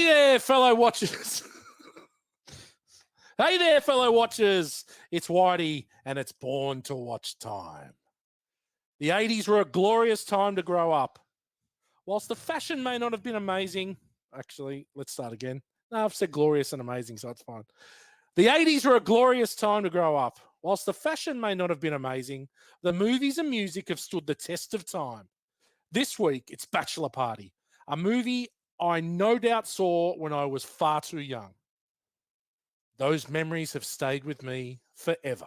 there, fellow watchers. Hey there, fellow watchers. It's Whitey, and it's Born to Watch time. The 80s were a glorious time to grow up. Whilst the fashion may not have been amazing, actually, let's start again. No, I've said glorious and amazing, so it's fine. The 80s were a glorious time to grow up. Whilst the fashion may not have been amazing, the movies and music have stood the test of time. This week, it's Bachelor Party, a movie I no doubt saw when I was far too young. Those memories have stayed with me forever.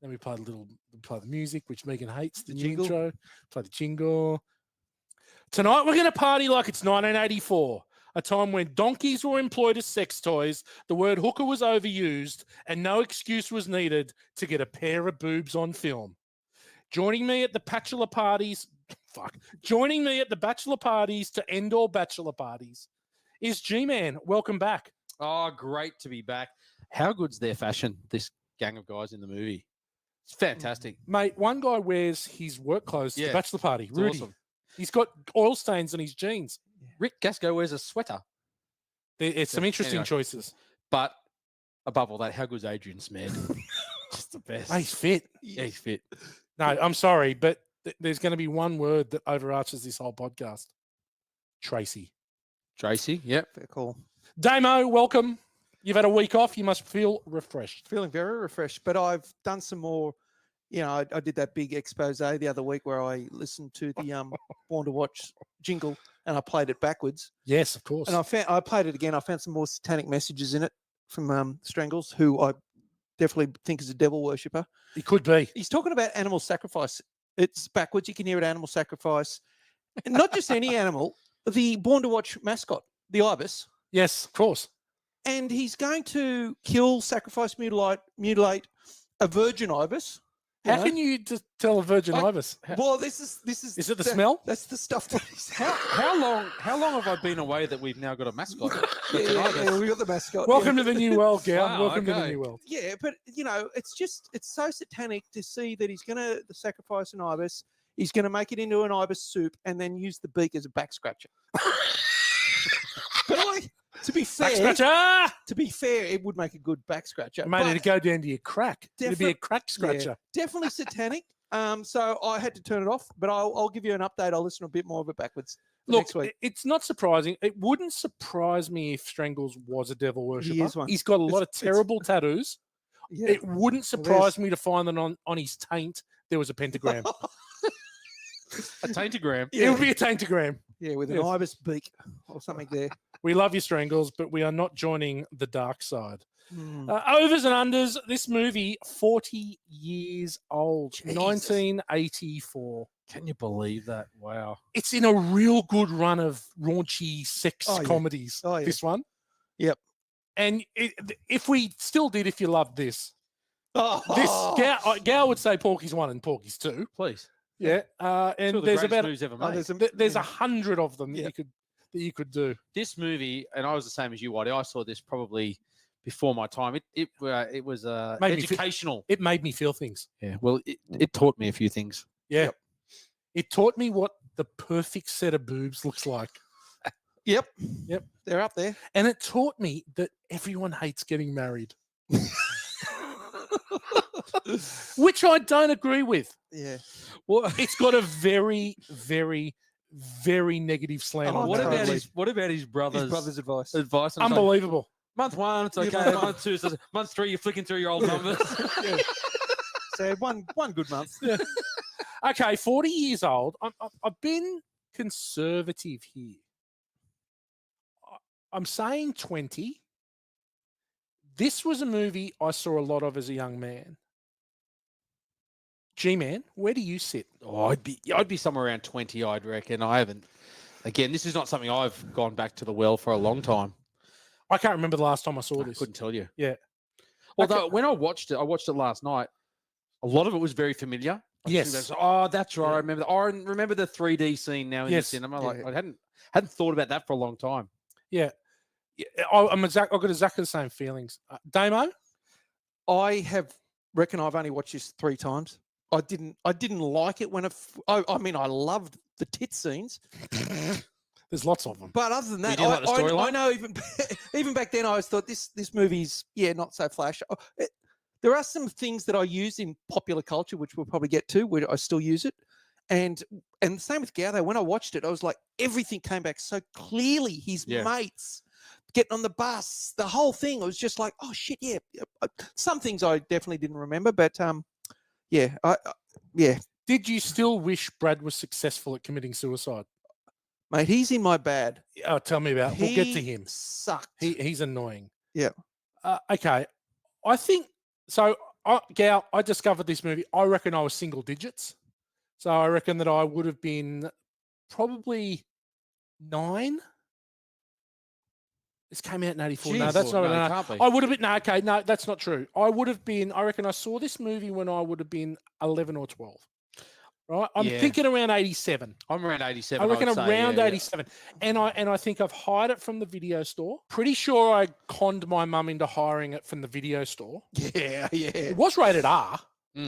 Then we play the music, which Megan hates, the jingle. Intro. Play the jingle. Tonight, we're going to party like it's 1984, a time when donkeys were employed as sex toys, the word hooker was overused, and no excuse was needed to get a pair of boobs on film. Joining me at the bachelor parties to end all bachelor parties is G-Man. Welcome back. Oh, great to be back. How good's their fashion, this gang of guys in the movie? It's fantastic. Mate, one guy wears his work clothes to the bachelor party. It's Rudy. awesome. He's got oil stains on his jeans. Rick Gassko wears a sweater. It's some interesting choices. But above all that, how good's Adrian Smith? Just the best. He's fit. Yeah, he's fit. No, I'm sorry, but there's going to be one word that overarches this whole podcast. Tracy. Tracy, yep. Fair call. Damo, welcome. You've had a week off. You must feel refreshed. Feeling very refreshed, but I've done some more. You know, I did that big expose the other week where I listened to the Born to Watch jingle and I played it backwards. Yes, of course. And I played it again. I found some more satanic messages in it from Strangles, who I definitely think is a devil worshipper. He could be. He's talking about animal sacrifice. It's backwards. You can hear it, animal sacrifice. And not just any animal, the Born to Watch mascot, the ibis. Yes, of course. And he's going to kill, sacrifice, mutilate a virgin ibis. How can you just tell a virgin ibis? Well, this is. Is it the smell? That's the stuff. That How long have I been away that we've now got a mascot? yeah, we got the mascot. Welcome to the new world, Gal. Wow, Welcome to the okay. new world. Yeah, but it's so satanic to see that he's going to sacrifice an ibis. He's going to make it into an ibis soup and then use the beak as a back scratcher. But to be fair, it would make a good back scratcher. Mate, it'd go down to your crack. It'd be a crack scratcher. Yeah, definitely satanic. So I had to turn it off, but I'll give you an update. I'll listen a bit more of it backwards next week. It's not surprising. It wouldn't surprise me if Strangles was a devil worshipper. He is one. He's got a lot of terrible tattoos. Yeah. It wouldn't surprise me to find that on his taint there was a pentagram. A taintogram. It would be a taintogram. Yeah, with an ibis beak or something there. We love you, Strangles, but we are not joining the dark side. Overs and unders, this movie, 40 years old, Jesus. 1984. Can you believe that? Wow. It's in a real good run of raunchy sex comedies, this one. Yep. And if we still did If You Loved This, Oh. Gal would say Porky's 1 and Porky's 2. Please. Yeah. And there's about movies ever made. there's 100 of them that you could do. This movie, and I was the same as you, Whitey. I saw this probably before my time. It was educational. It made me feel things. Yeah. Well, it taught me a few things. Yeah. Yep. It taught me what the perfect set of boobs looks like. Yep. Yep. They're up there. And it taught me that everyone hates getting married. Which I don't agree with. Yeah. Well, it's got a very, very, very negative slant on what that. about his brother's advice? Advice. Unbelievable. Month 1, it's okay. Month 2, month 3, you're flicking through your old numbers. Yeah. So one good month. Yeah. Okay, 40 years old. I've been conservative here. I'm saying 20. This was a movie I saw a lot of as a young man. G-Man, where do you sit? Oh, I'd be somewhere around 20, I'd reckon. I haven't. Again, this is not something I've gone back to the well for a long time. I can't remember the last time I saw this. I couldn't tell you. Yeah. Although when I watched it last night. A lot of it was very familiar. Yes. Oh, that's right. I remember. I remember the 3D scene now in the cinema. Like I hadn't thought about that for a long time. Yeah. I've got exactly the same feelings. Damo? I reckon I've only watched this 3 times. I didn't like it when I mean, I loved the tit scenes. There's lots of them. But other than that, didn't like the I storyline? know even back then I always thought this movie's not so flash. There are some things that I use in popular culture, which we'll probably get to, where I still use it. And the same with Gow, though. When I watched it, I was like, everything came back so clearly. His mates getting on the bus, the whole thing. I was just like, oh shit, yeah. Some things I definitely didn't remember, but yeah. Did you still wish Brad was successful at committing suicide? Mate, he's in my bad. Oh, tell me about it. We'll get to him. Sucked. He's annoying. Yeah. Okay. I think so. Gow, I discovered this movie. I reckon I was single digits. So I reckon that I would have been probably 9. This came out in 84. No, Jeez. that's not. No, it No, can't be. I would have been. No, okay, no, that's not true. I would have been. I reckon I saw this movie when I would have been 11 or 12. Right, I'm thinking around 87. I'm around 87. I reckon would say, around yeah, 87, and I think I've hired it from the video store. Pretty sure I conned my mum into hiring it from the video store. Yeah. It was rated R.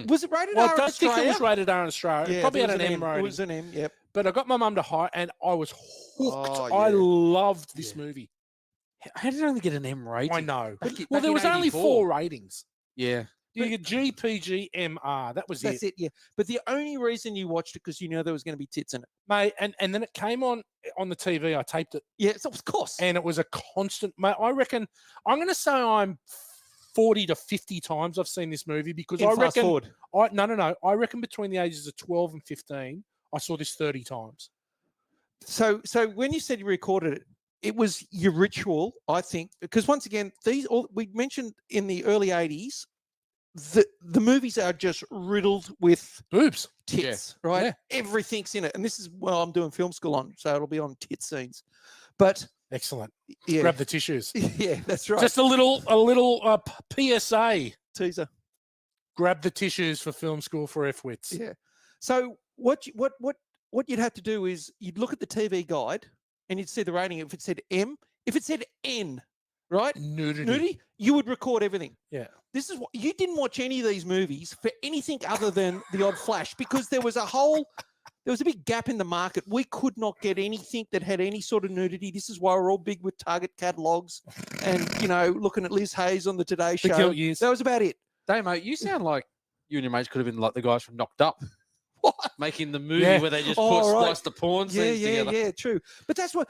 Was it rated Well, R I in don't think it Australia? was rated R in Australia. Yeah, It probably there had was an M rating. It was an M, yep. But I got my mum to hire, and I was hooked. Oh, I yeah. loved this movie. How did it only get an M rating? I know. Back Well, there in was only 84. 4 ratings. Yeah. You get G, PG, MR. That was That's it, yeah. But the only reason you watched it because you know there was going to be tits in it. Mate, and then it came on the TV. I taped it. Yeah, of course. And it was a constant. Mate, I reckon I'm going to say I'm 40 to 50 times I've seen this movie because I fast reckon. forward. No. I reckon between the ages of 12 and 15, I saw this 30 times. So when you said you recorded it, it was your ritual, I think, because once again, we mentioned in the early 80s, the movies are just riddled with Boobs. tits, right? Yeah. Everything's in it. And this is, well, I'm doing film school on, so it'll be on tit scenes. But Excellent. yeah. Grab the tissues. Yeah, that's right. Just a little PSA. Teaser. Grab the tissues for film school for F-wits. Yeah. So what you'd have to do is you'd look at the TV guide and you'd see the rating. If it said M, if it said N, right? Nudity. You would record everything. Yeah. This is what you didn't watch any of these movies for anything other than the odd flash because there was a big gap in the market. We could not get anything that had any sort of nudity. This is why we're all big with Target catalogs and, looking at Liz Hayes on the Today Show. Gilt years. That was about it. Hey, mate, you sound like you and your mates could have been like the guys from Knocked Up. What? Making the movie Yeah. where they just splice the porn Yeah, scenes together. yeah, true. But that's what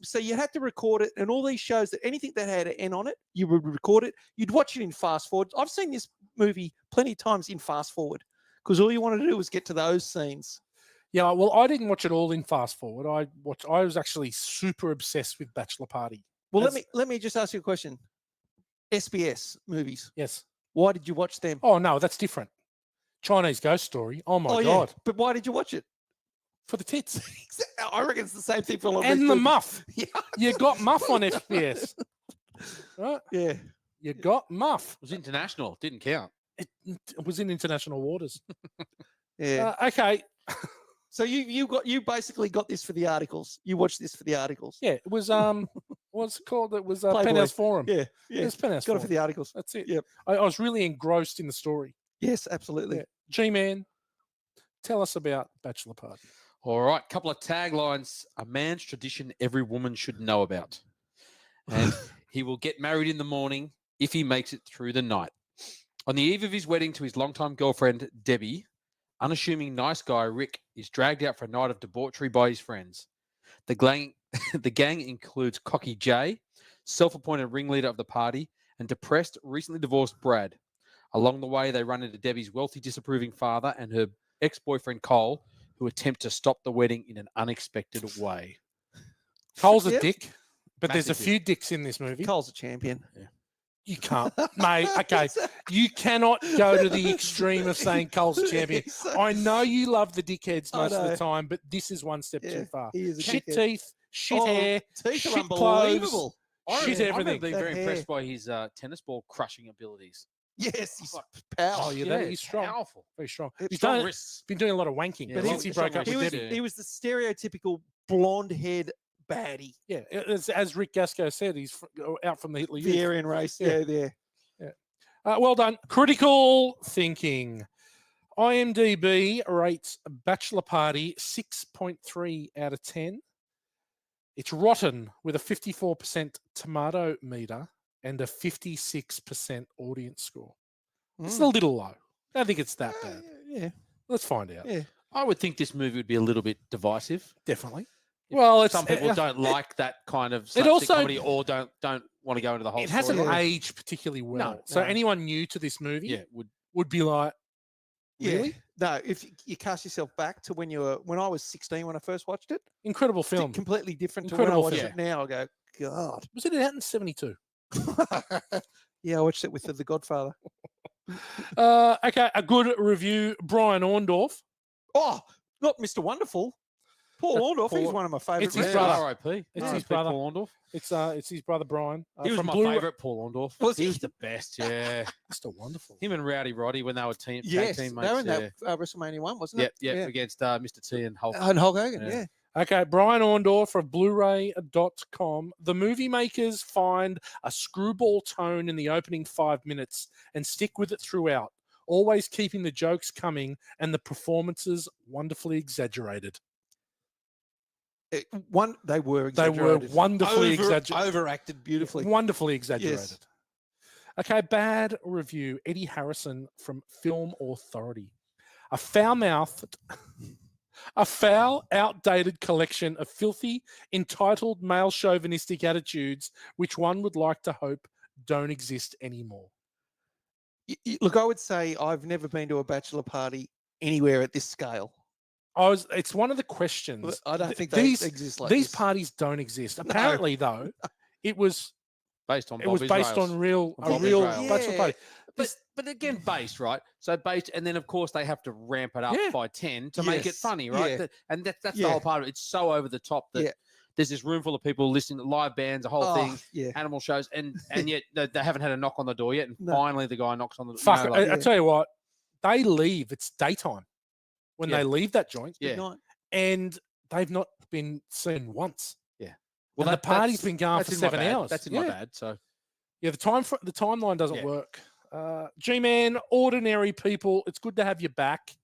so you had to record it, and all these shows that anything that had an N on it, you would record it. You'd watch it in fast forward. I've seen this movie plenty of times in fast forward because all you wanted to do was get to those scenes. Yeah, well, I didn't watch it all in fast forward. I was actually super obsessed with Bachelor Party. Well, let me just ask you a question. SBS movies. Yes. Why did you watch them? Oh no, that's different. Chinese Ghost Story. Oh my yeah. god. But why did you watch it? For the tits. I reckon it's the same thing for a lot of these And the movies. muff. Yeah. You got muff on FPS. Right? Yeah. You got muff. It was international. Didn't count. It was in international waters. Yeah. Okay. So you basically got this for the articles. You watched this for the articles. Yeah, it was what's it called? It was Playboy. Penthouse Forum. Yeah. It Yeah. was Penthouse Got it Forum. for the articles. That's it. Yep. I was really engrossed in the story. Yes, absolutely. Yeah. G-Man, tell us about Bachelor Party. All right, couple of taglines. A man's tradition every woman should know about. And he will get married in the morning if he makes it through the night. On the eve of his wedding to his longtime girlfriend, Debbie, unassuming nice guy Rick is dragged out for a night of debauchery by his friends. The gang includes Cocky Jay, self-appointed ringleader of the party, and depressed, recently divorced Brad. Along the way, they run into Debbie's wealthy, disapproving father and her ex-boyfriend Cole, who attempt to stop the wedding in an unexpected way. Cole's a Yep. dick, but there's a Massive few dicks in this movie. Cole's a champion. You can't, mate. Okay, you cannot go to the extreme of saying Cole's a champion. I know you love the dickheads most of the time, but this is one step too far. He is a Shit dickhead. teeth, shit hair, Teeth shit are clothes. unbelievable. Shit I everything. remember being That very hair. impressed by his tennis ball crushing abilities. Yes, he's Oh, powerful. yeah, he's strong. Powerful. Very strong. It's He's Strong done, wrists. been doing a lot of wanking Yeah, since he strong broke up wrists. with He Debbie. was the stereotypical blonde-haired baddie. Yeah, as Rick Gassko said, he's out from the Hitler Youth. The Aryan race. Yeah. Yeah, there. Well done. Critical thinking. IMDb rates Bachelor Party 6.3 out of 10. It's rotten with a 54% tomato meter and a 56% audience score. It's a little low. I don't think it's that bad. Yeah. Let's find out. Yeah. I would think this movie would be a little bit divisive. Definitely. Well, Some people don't like that kind of slapstick also- comedy or don't want to go into the whole It hasn't story. aged particularly well. No, So no. anyone new to this movie Yeah, would be like, Yeah. really? No, if you cast yourself back to when I was 16 when I first watched it, Incredible film. completely different to Incredible when I watch film. it now. I go, God. Was it out in 72? Yeah, I watched it with The Godfather. Okay, a good review. Brian Orndorff. Oh, not Mr. Wonderful. Paul Orndorff. He's Paul- one of my favourite. It's his men. brother. R.I.P. It's R.I.P. his brother. Paul Orndorff. It's his brother Brian. He was from my Blu-ray- favourite, Paul Orndorff. Was he he? was the best, yeah. Mr. Wonderful. Him and Rowdy Roddy when they were tag Yes, teammates. they were in yeah. that WrestleMania 1, wasn't Yep, it? yep, against Mr. T and Hulk. And Hulk Hogan, Yeah. yeah. Okay, Brian Orndorff of Blu-ray.com. The movie makers find a screwball tone in the opening 5 minutes and stick with it throughout, always keeping the jokes coming and the performances wonderfully exaggerated. They were They were exaggerated. wonderfully exaggerated. Overacted beautifully. Wonderfully exaggerated. Yes. Okay, bad review. Eddie Harrison from Film Authority. A foul-mouthed, a foul, outdated collection of filthy, entitled male chauvinistic attitudes, which one would like to hope don't exist anymore. Look, I would say I've never been to a bachelor party anywhere at this scale. It's one of the questions. I don't think these they exist like these this. parties don't exist. Apparently, though, it was Based on it Bob was based Israel's. on a Bob real Israel. bachelor party. But again, based, right? So based, and then of course they have to ramp it up Yeah. by 10 to make it Yes. funny, right? Yeah. And that's the Yeah. whole part of it. It's so over the top that Yeah. there's this room full of people listening to live bands, a whole thing, Yeah. animal shows, and yet they haven't had a knock on the door yet. And No. finally the guy knocks on the door. Fuck, like, I tell you what, they leave. It's daytime when Yeah. they leave that joint, Yeah. Midnight. and they've not been seen once. well, And the party's been going that's for in my 7 bad. hours. That's in Yeah. my bad. So Yeah, the timeline doesn't Yeah. work. G-Man, ordinary people. It's good to have you back.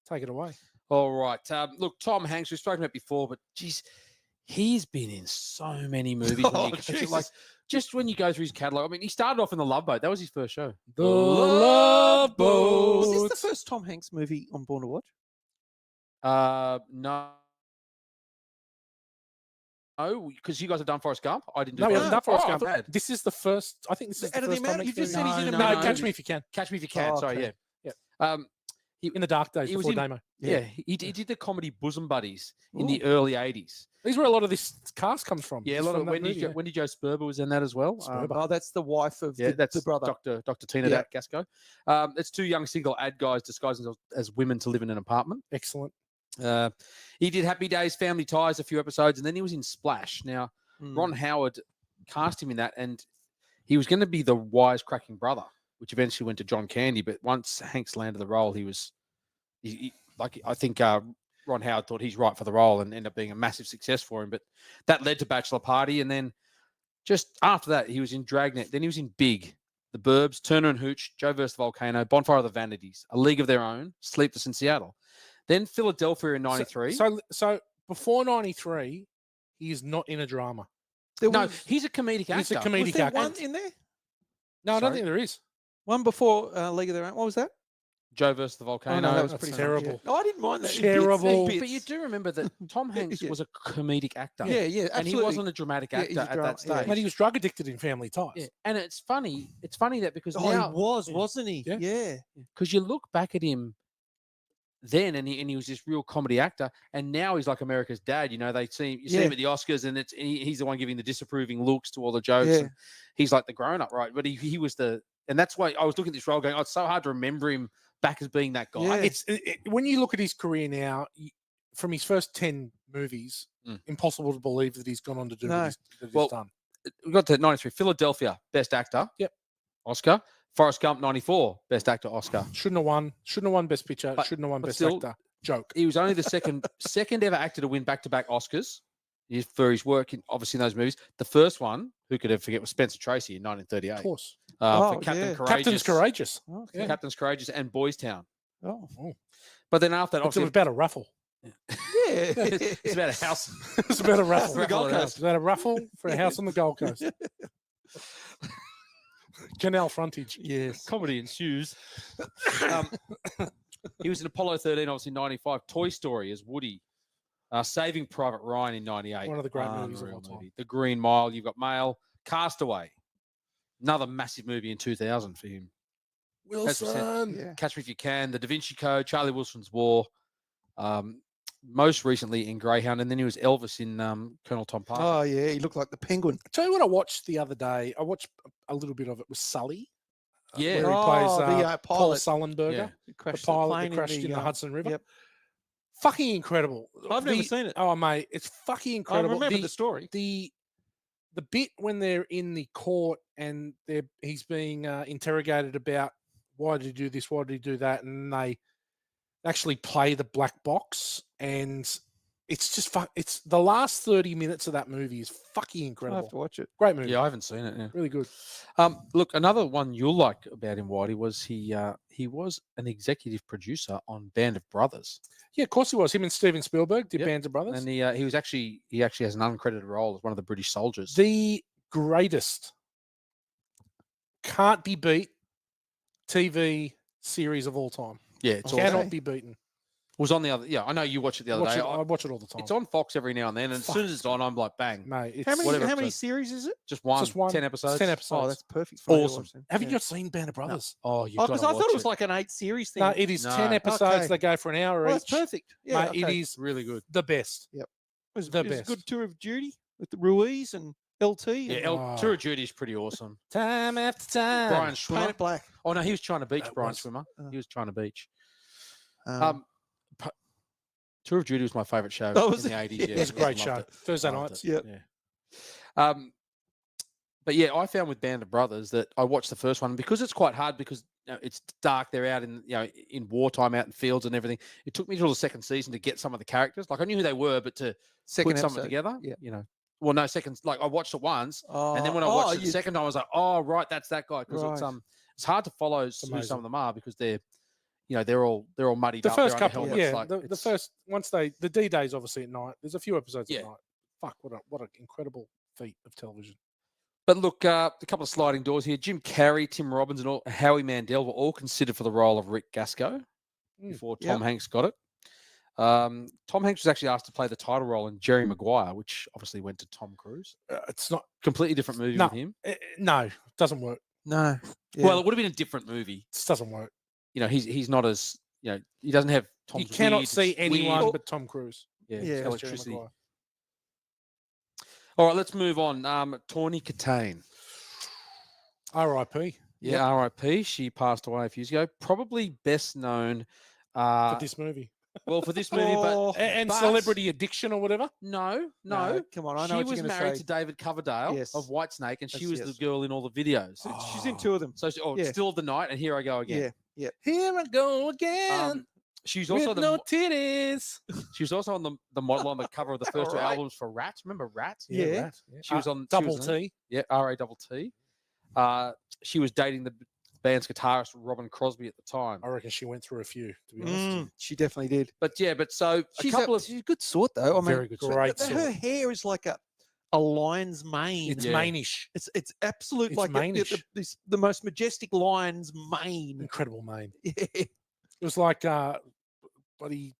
Take it away. all right. Look, Tom Hanks, we've spoken about before, but geez, he's been in so many movies. Oh, Like just when you go through his catalog, I mean, he started off in The Love Boat. That was his first show. The Love Was Boat. this the first Tom Hanks movie on Born to Watch? No. No, because you guys have done Forrest Gump. I didn't do No, we Forrest haven't done Forrest Oh, Gump. I've had. This is the first. I think this is Out the of the first amount- time you just said he's in a No, million Catch movies. Me If You Can. Catch Me If You Can. Oh, Sorry, okay. yeah. In the dark days He was before in- Damo. Yeah, he did the comedy Bosom Buddies in the Ooh. early 80s. These are where a lot of this cast comes from. Yeah, a It's lot from of that Wendy, movie, yeah. Wendy Jo Sperber was in that as well. Sperber. Oh, that's the wife of Yeah, that's the brother. Dr. Tina Yeah. Gassko. It's two young single ad guys disguising themselves as women to live in an apartment. Excellent. He did Happy Days, Family Ties, a few episodes, and then he was in Splash. Now, Mm. Ron Howard cast him in that, and he was going to be the wisecracking brother, which eventually went to John Candy. But once Hanks landed the role, I think Ron Howard thought he's right for the role and ended up being a massive success for him. But that led to Bachelor Party, and then just after that, he was in Dragnet. Then he was in Big, The Burbs, Turner and Hooch, Joe vs. the Volcano, Bonfire of the Vanities, A League of Their Own, Sleepless in Seattle. Then Philadelphia in '93. So before '93, he is not in a drama. There No, was, he's a comedic actor. He's a was comedic there actor. one in there? No, I don't Sorry? think there is. One before League of Their Own. What was that? Joe versus the Volcano. that was that's pretty terrible. Funny, yeah. Oh, I didn't mind that. in Terrible. bits, in But you bits. do remember that Tom Hanks Yeah. was a comedic actor. Yeah, yeah, And absolutely. he wasn't a dramatic Yeah, actor he's a at drama- that yeah. stage. But he was drug addicted in Family Ties. Yeah. And it's funny. It's funny that because Oh, now, he was, Yeah. wasn't he? Yeah. Yeah. because you look back at him then, and he was this real comedy actor, and now he's like America's dad. You know, you see Yeah. him at the Oscars, and he's the one giving the disapproving looks to all the jokes. Yeah. And he's like the grown up, right? But he was and that's why I was looking at this role going, oh, it's so hard to remember him back as being that guy. Yeah. When you look at his career now, from his first 10 movies, Mm. impossible to believe that he's gone on to do No. what he's Well, done. We got to '93, Philadelphia, Best Actor. Yep. Oscar. Forrest Gump, '94, Best Actor, Oscar. Shouldn't have won. Shouldn't have won Best Picture. But- Shouldn't have won but Best still- Actor. Joke. He was only the second ever actor to win back-to-back Oscars for his work obviously in those movies. The first one, who could ever forget, was Spencer Tracy in Of 1938 course. for Oh, Captain yeah. Courageous. Captain's Courageous. Okay. Captain's Courageous and Boys Town. Oh. Oh. But then after that, It's obviously, about a raffle. Yeah. It's about a house. It's about a raffle. on the Gold Raffle at Coast. It's about a raffle for a house on the Gold Coast. Canal frontage. Yes. Comedy ensues. He was in Apollo 13, obviously 95. Toy Story as Woody. Saving Private Ryan in 98. One of the great movies of Unreal all time. movie. The Green Mile. You've got Mail. Castaway. Another massive movie in 2000 for him. Wilson. Yeah. Catch Me If You Can. The Da Vinci Code. Charlie Wilson's War. Most recently in Greyhound. And then he was Elvis in Colonel Tom Parker. Oh yeah, he looked like the penguin. I tell you what I watched the other day. I watched a little bit of it with Sully. Yeah. Where he plays the Paul pilot. Sullenberger, Yeah. He the crashed pilot plane that crashed in the um, Hudson River. Yep. Fucking incredible. I've never seen it. Oh, mate, it's fucking I incredible. remember the story. The bit when they're in the court and he's being interrogated about why did he do this, why did he do that, and they actually play the black box, and it's just it's the last 30 minutes of that movie is fucking I have incredible. to watch it. Great movie. Yeah, I haven't seen it. Yeah. Really good. Look, another one you'll like about him, Whitey, was he was an executive producer on Band of Brothers, Yeah, of course he was. Him and Steven Spielberg did Yep. Bands of Brothers. and he actually has an uncredited role as one of the British soldiers. The greatest, can't be beat TV series of all time. Yeah, it's Okay. awesome. Cannot be beaten. Was on the other. Yeah, I know you watch it the other day. I watch it all the time. It's on Fox every now and then, and as soon as it's on, I'm like, bang, Mate, it's How many whatever how many episode. series is it? just one, just one 10 episodes. 10 episodes. Oh, that's perfect. For me to Awesome. watch then. Have you Yeah. not seen Band of Brothers? Oh, you Oh, got because to I watch thought it was it. like an 8 series thing. No, it is 10 No. episodes. Okay. They go for an hour Oh, each. that's perfect. Yeah, Mate, it okay. is really good. the best. It was, the it was a best. good tour of duty with the Ruiz and LT. Yeah, and Oh. Tour of Duty is pretty awesome. Time after time. Brian Schwimmer. Planet Black. Oh no, he was trying to beach That Brian was- Schwimmer. Oh. He was trying to beach. Um, Tour of Duty was my favourite show Oh, was in the it? 80s. Yeah. Yeah, It was a great loved show. it. Thursday Loved nights. it, Yep. Yeah. But yeah, I found with Band of Brothers that I watched the first one because it's quite hard because it's dark. They're out in in wartime, out in fields and everything. It took me till the second season to get some of the characters. Like I knew who they were, but to second put something episode. together, Yeah. Well, no, seconds. Like I watched it once, and then when I Oh, watched it the second time, I was like, "Oh, right, that's that guy." Because Right. it's hard to follow who amazing. some of them are because they're they're all muddied The up. first they're under couple, helmets, yeah. like, the it's- first, once the D-Day's obviously at night. There's a few episodes Yeah. at night. Fuck, what an incredible feat of television. But look, a couple of sliding doors here. Jim Carrey, Tim Robbins, and Howie Mandel were all considered for the role of Rick Gassko before Tom Hanks got it. Tom Hanks was actually asked to play the title role in Jerry Maguire, which obviously went to Tom Cruise. It's not. Completely different movie No. with him. No, it doesn't work. No. Yeah. Well, it would have been a different movie. It just doesn't work. He's not as he doesn't have Tom's You cannot weird, see anyone weird- but Tom Cruise. yeah, Yeah. as Jerry electricity. Maguire. All right, let's move on. Tawny Kitaen. R.I.P. Yeah, R.I.P. She passed away a few years ago. Probably best known for this movie for this movie, Oh, and but- Celebrity Addiction or whatever. no. Come on. I know She what was you're going married to to say. David Coverdale Yes. of Whitesnake, and she Yes, was yes. the girl in all the videos. She's in two of them. So, Yeah. Still of the Night, and Here I Go Again. Yeah. Here I go again. She's also with no titties. she was also on the model on the cover of the first two Right. albums for Rat. Remember Rat? Yeah. right. She was on Double she was in it. T. Yeah, RATT. She was dating the band's guitarist Robin Crosby at the time. I reckon she went through a few, to be honest. She definitely did. But so She's a a good sort, though. I mean, Very good. Great her sort. hair is like a lion's mane. It's Yeah. manish. It's absolute It's like manish. the most majestic lion's mane. Incredible mane. Yeah. It was like bloody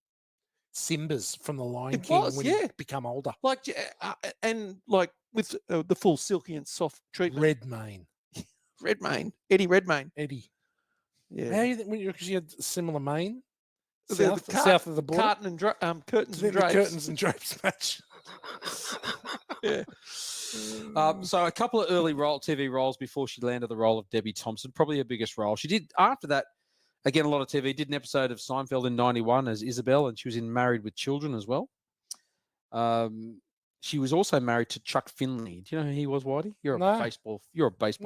Simba's from the Lion It King was, when yeah. he become older. Like and like with the full silky and soft treatment. Red mane. Redmayne, Eddie Redmayne. Eddie. Yeah. How do you think when you because you had similar mane? The South of the border. curtains and Then the drapes. curtains and drapes match. Yeah. So a couple of early TV roles before she landed the role of Debbie Thompson, probably her biggest role. She did after that, again, a lot of TV. Did an episode of Seinfeld in '91 as Isabel, and she was in Married with Children as well. She was also married to Chuck Finley. Do you know who he was, Whitey? You're No. a baseball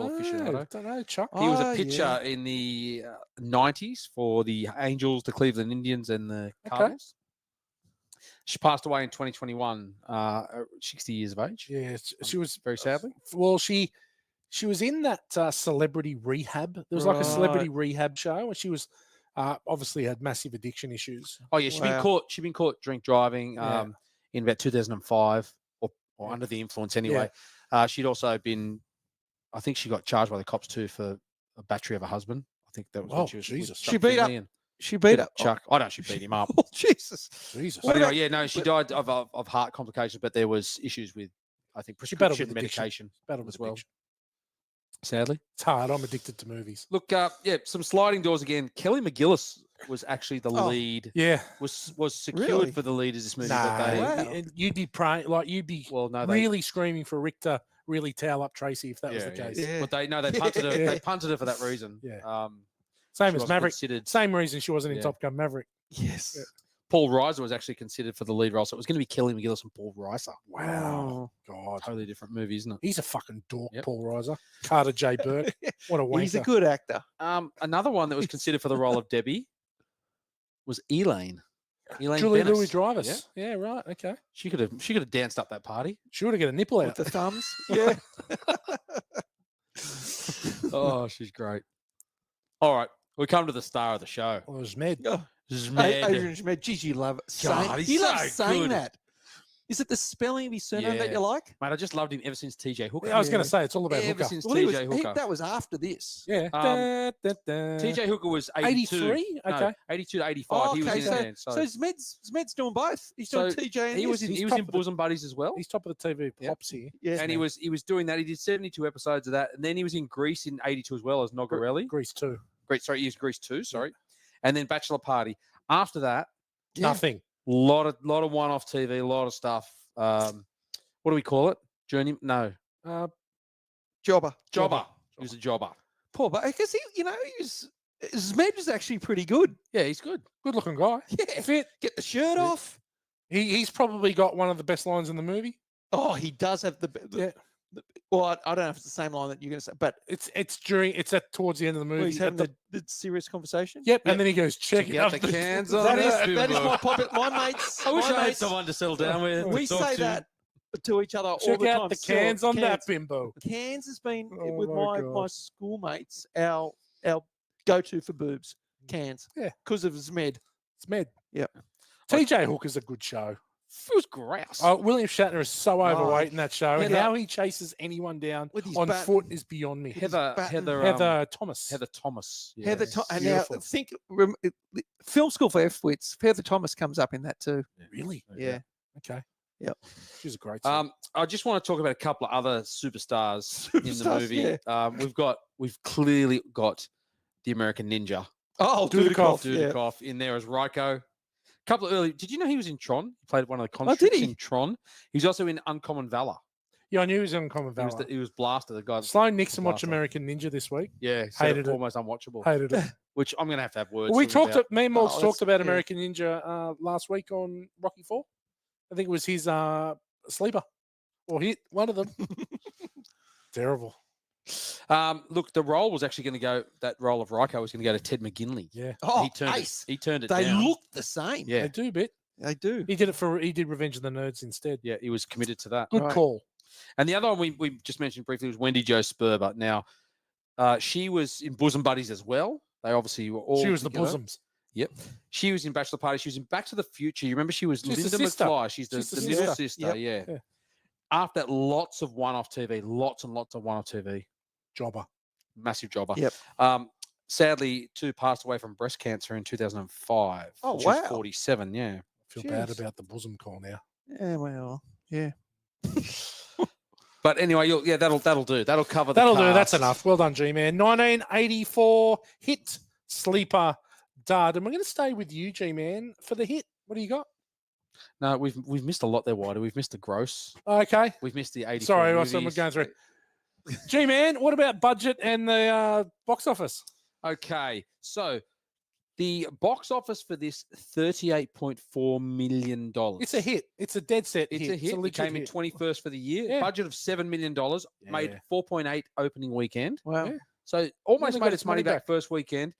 aficionado. Don't know, Chuck. He was Oh, a pitcher in the '90s for the Angels, the Cleveland Indians, and the Cardinals. She passed away in 2021, 60 years of age. Yeah, she was very sadly. Well, she was in that Celebrity Rehab. There was like a Celebrity Rehab show, and she was Obviously had massive addiction issues. Oh yeah, she's been Wow. caught. She's been caught drink driving Yeah. in about 2005, or Yeah. under the influence anyway. She'd also been, I think she got charged by the cops too for a battery of her husband. I think that was Oh, when she was Jesus. She beat up. She beat up Chuck. I know she beat him up. Oh, Jesus. Jesus. But anyway, yeah, no, she died of heart complications, but there was issues with, I think, She battled prescription with addiction. medication Battle with as well. addiction. Sadly, It's hard. I'm addicted to movies. look, yeah, some sliding doors again. Kelly McGillis was actually the Oh, lead. Yeah. Was secured Really? for the lead as this movie, Nah, but they. Wow. you'd be praying, like you'd be Well, no, they. really screaming for Rick to really towel up Tracy if that was the Yeah, case. Yeah. But they punted her. Yeah. They punted her for that reason. Yeah. She Same as was Maverick. considered- Same reason she wasn't in Yeah. Top Gun Maverick. Yes. Yeah. Paul Reiser was actually considered for the lead role, so it was going to be Kelly McGillis and Paul Reiser. Wow. God. Totally different movie, isn't it? He's a fucking dork, Yep. Paul Reiser. Carter J. Burke. What a wanker. He's a good actor. Another one that was considered for the role of Debbie was Elaine. Julia Bennis. Louis-Dreyfus. Yeah. Yeah, right. Okay. She could have danced up that party. She would have got a nipple With out. the thumbs. Yeah. Oh, she's great. All right, we come to the star of the show. Well, it was Med. Oh, Zmed. Adrian Schmidt. Geez, you love it. God, he's he so loves saying good. that. Is it the spelling of his surname that Yeah. you like? Mate, I just loved him ever since TJ Hooker. I was going Yeah. to say, it's all about Ever Hooker. since Well, he was, TJ Hooker. that was after this. Yeah. TJ Hooker was 82. 83? No, Okay. 82 to 85. He was in there. so Zmed's doing both. He's doing So TJ and he was this. in, He's he was top in of the- Bosom Buddies as well. He's top of the TV Yep. pops here. Yeah. And he was doing that. He did 72 episodes of that. And then he was in Grease in 82 as well as Nogarelli. Grease 2. Sorry, he was Grease 2, sorry. And then Bachelor Party. After that, Yeah. Nothing. lot of one-off TV, a lot of stuff. What do we call it? Journey? No. Jobber. Jobber. He was a jobber. Poor, but because Zmed was actually pretty good. Yeah, he's good. Good looking guy. Yeah. Fit. Get the shirt Yeah. off. He's probably got one of the best lines in the movie. Oh, he does have Yeah. well, I don't know if it's the same line that you're going to say, but It's at towards the end of the where movie. he's having at the serious conversation. Yep. And then he goes, check Check it out out the cans on That that is bimbo. my popular. My mates. I wish my I had mates, someone to settle down with. we to talk say to. that to each other all Check the time. out the still. cans on that Cans. bimbo. Cans has been Oh with my my God. schoolmates our go-to for boobs. Cans. Yeah. Because of Zmed. It's Med. Yep. TJ Hooker's a good show. It was grouse. Oh, William Shatner is so Oh, overweight in that show, and Heather- how he chases anyone down With his on bat- foot is beyond me. Heather Thomas. Heather Thomas. Yeah. Heather and now beautiful. film school for F-wits. Heather Thomas comes up in that too. Really? Yeah. Okay. Yep. She's a great. I just want to talk about a couple of other superstars in the Superstars, movie. We've clearly got the American Ninja, Oh, Dudikoff. Dudikoff, in there as Ryko. Couple of early. Did you know he was in Tron? He played one of the did conscripts he? in Tron. He's also in Uncommon Valor. Yeah, I knew he was in Common He was, Valor. he was Blaster, the guy. Sloan Nixon watched Blaster. American Ninja this week. Yeah, Hated it. almost unwatchable. Hated it. Which I'm going to have words. Well, we with him talked. about. Me and Morgs Oh, talked that's- about yeah. American Ninja last week on Rocky 4. I think it was his sleeper or hit one of them. Terrible. Look, the role was actually going to go. That role of Ryko was going to go to Ted McGinley. Yeah, Oh, he turned ace. it. He turned it They down. look the same. Yeah, they do a bit. They do. He did Revenge of the Nerds instead. yeah, he was committed to that. Good Right. call. And the other one we just mentioned briefly was Wendy Jo Sperber. Now, she was in Bosom Buddies as well. They obviously were all. She was the together. bosoms. Yep. She was in Bachelor Party. She was in Back to the Future. You remember she was She's the Linda sister. McFly. She's the She's the middle sister. sister. Yep. Yeah. Yeah. After that, lots of one-off TV. Lots and lots of one-off TV. Jobber. Massive jobber. Yep. Sadly, two passed away from breast cancer in 2005. Oh, she was wow. 47. Yeah. I feel bad Jeez. about the bosom call now. Yeah, well, yeah. But anyway, that'll do. That'll cover the That'll do. That's cast. enough. Well done, G-Man. 1984 hit sleeper dud. And we're going to stay with you, G-Man, for the hit. What do you got? No, we've missed a lot there, Wider. We've missed the gross. Okay. We've missed the 84 Sorry, movies. we're going through. G-Man, what about budget and the box office? Okay, so the box office for this $38.4 million. It's a hit. It's a dead set It's hit. a hit. It legit came in hit. 21st for the year. Yeah. Budget of $7 million. Made Yeah. 4.8 opening weekend. Wow. Yeah. So almost Nearly made got its money back first weekend.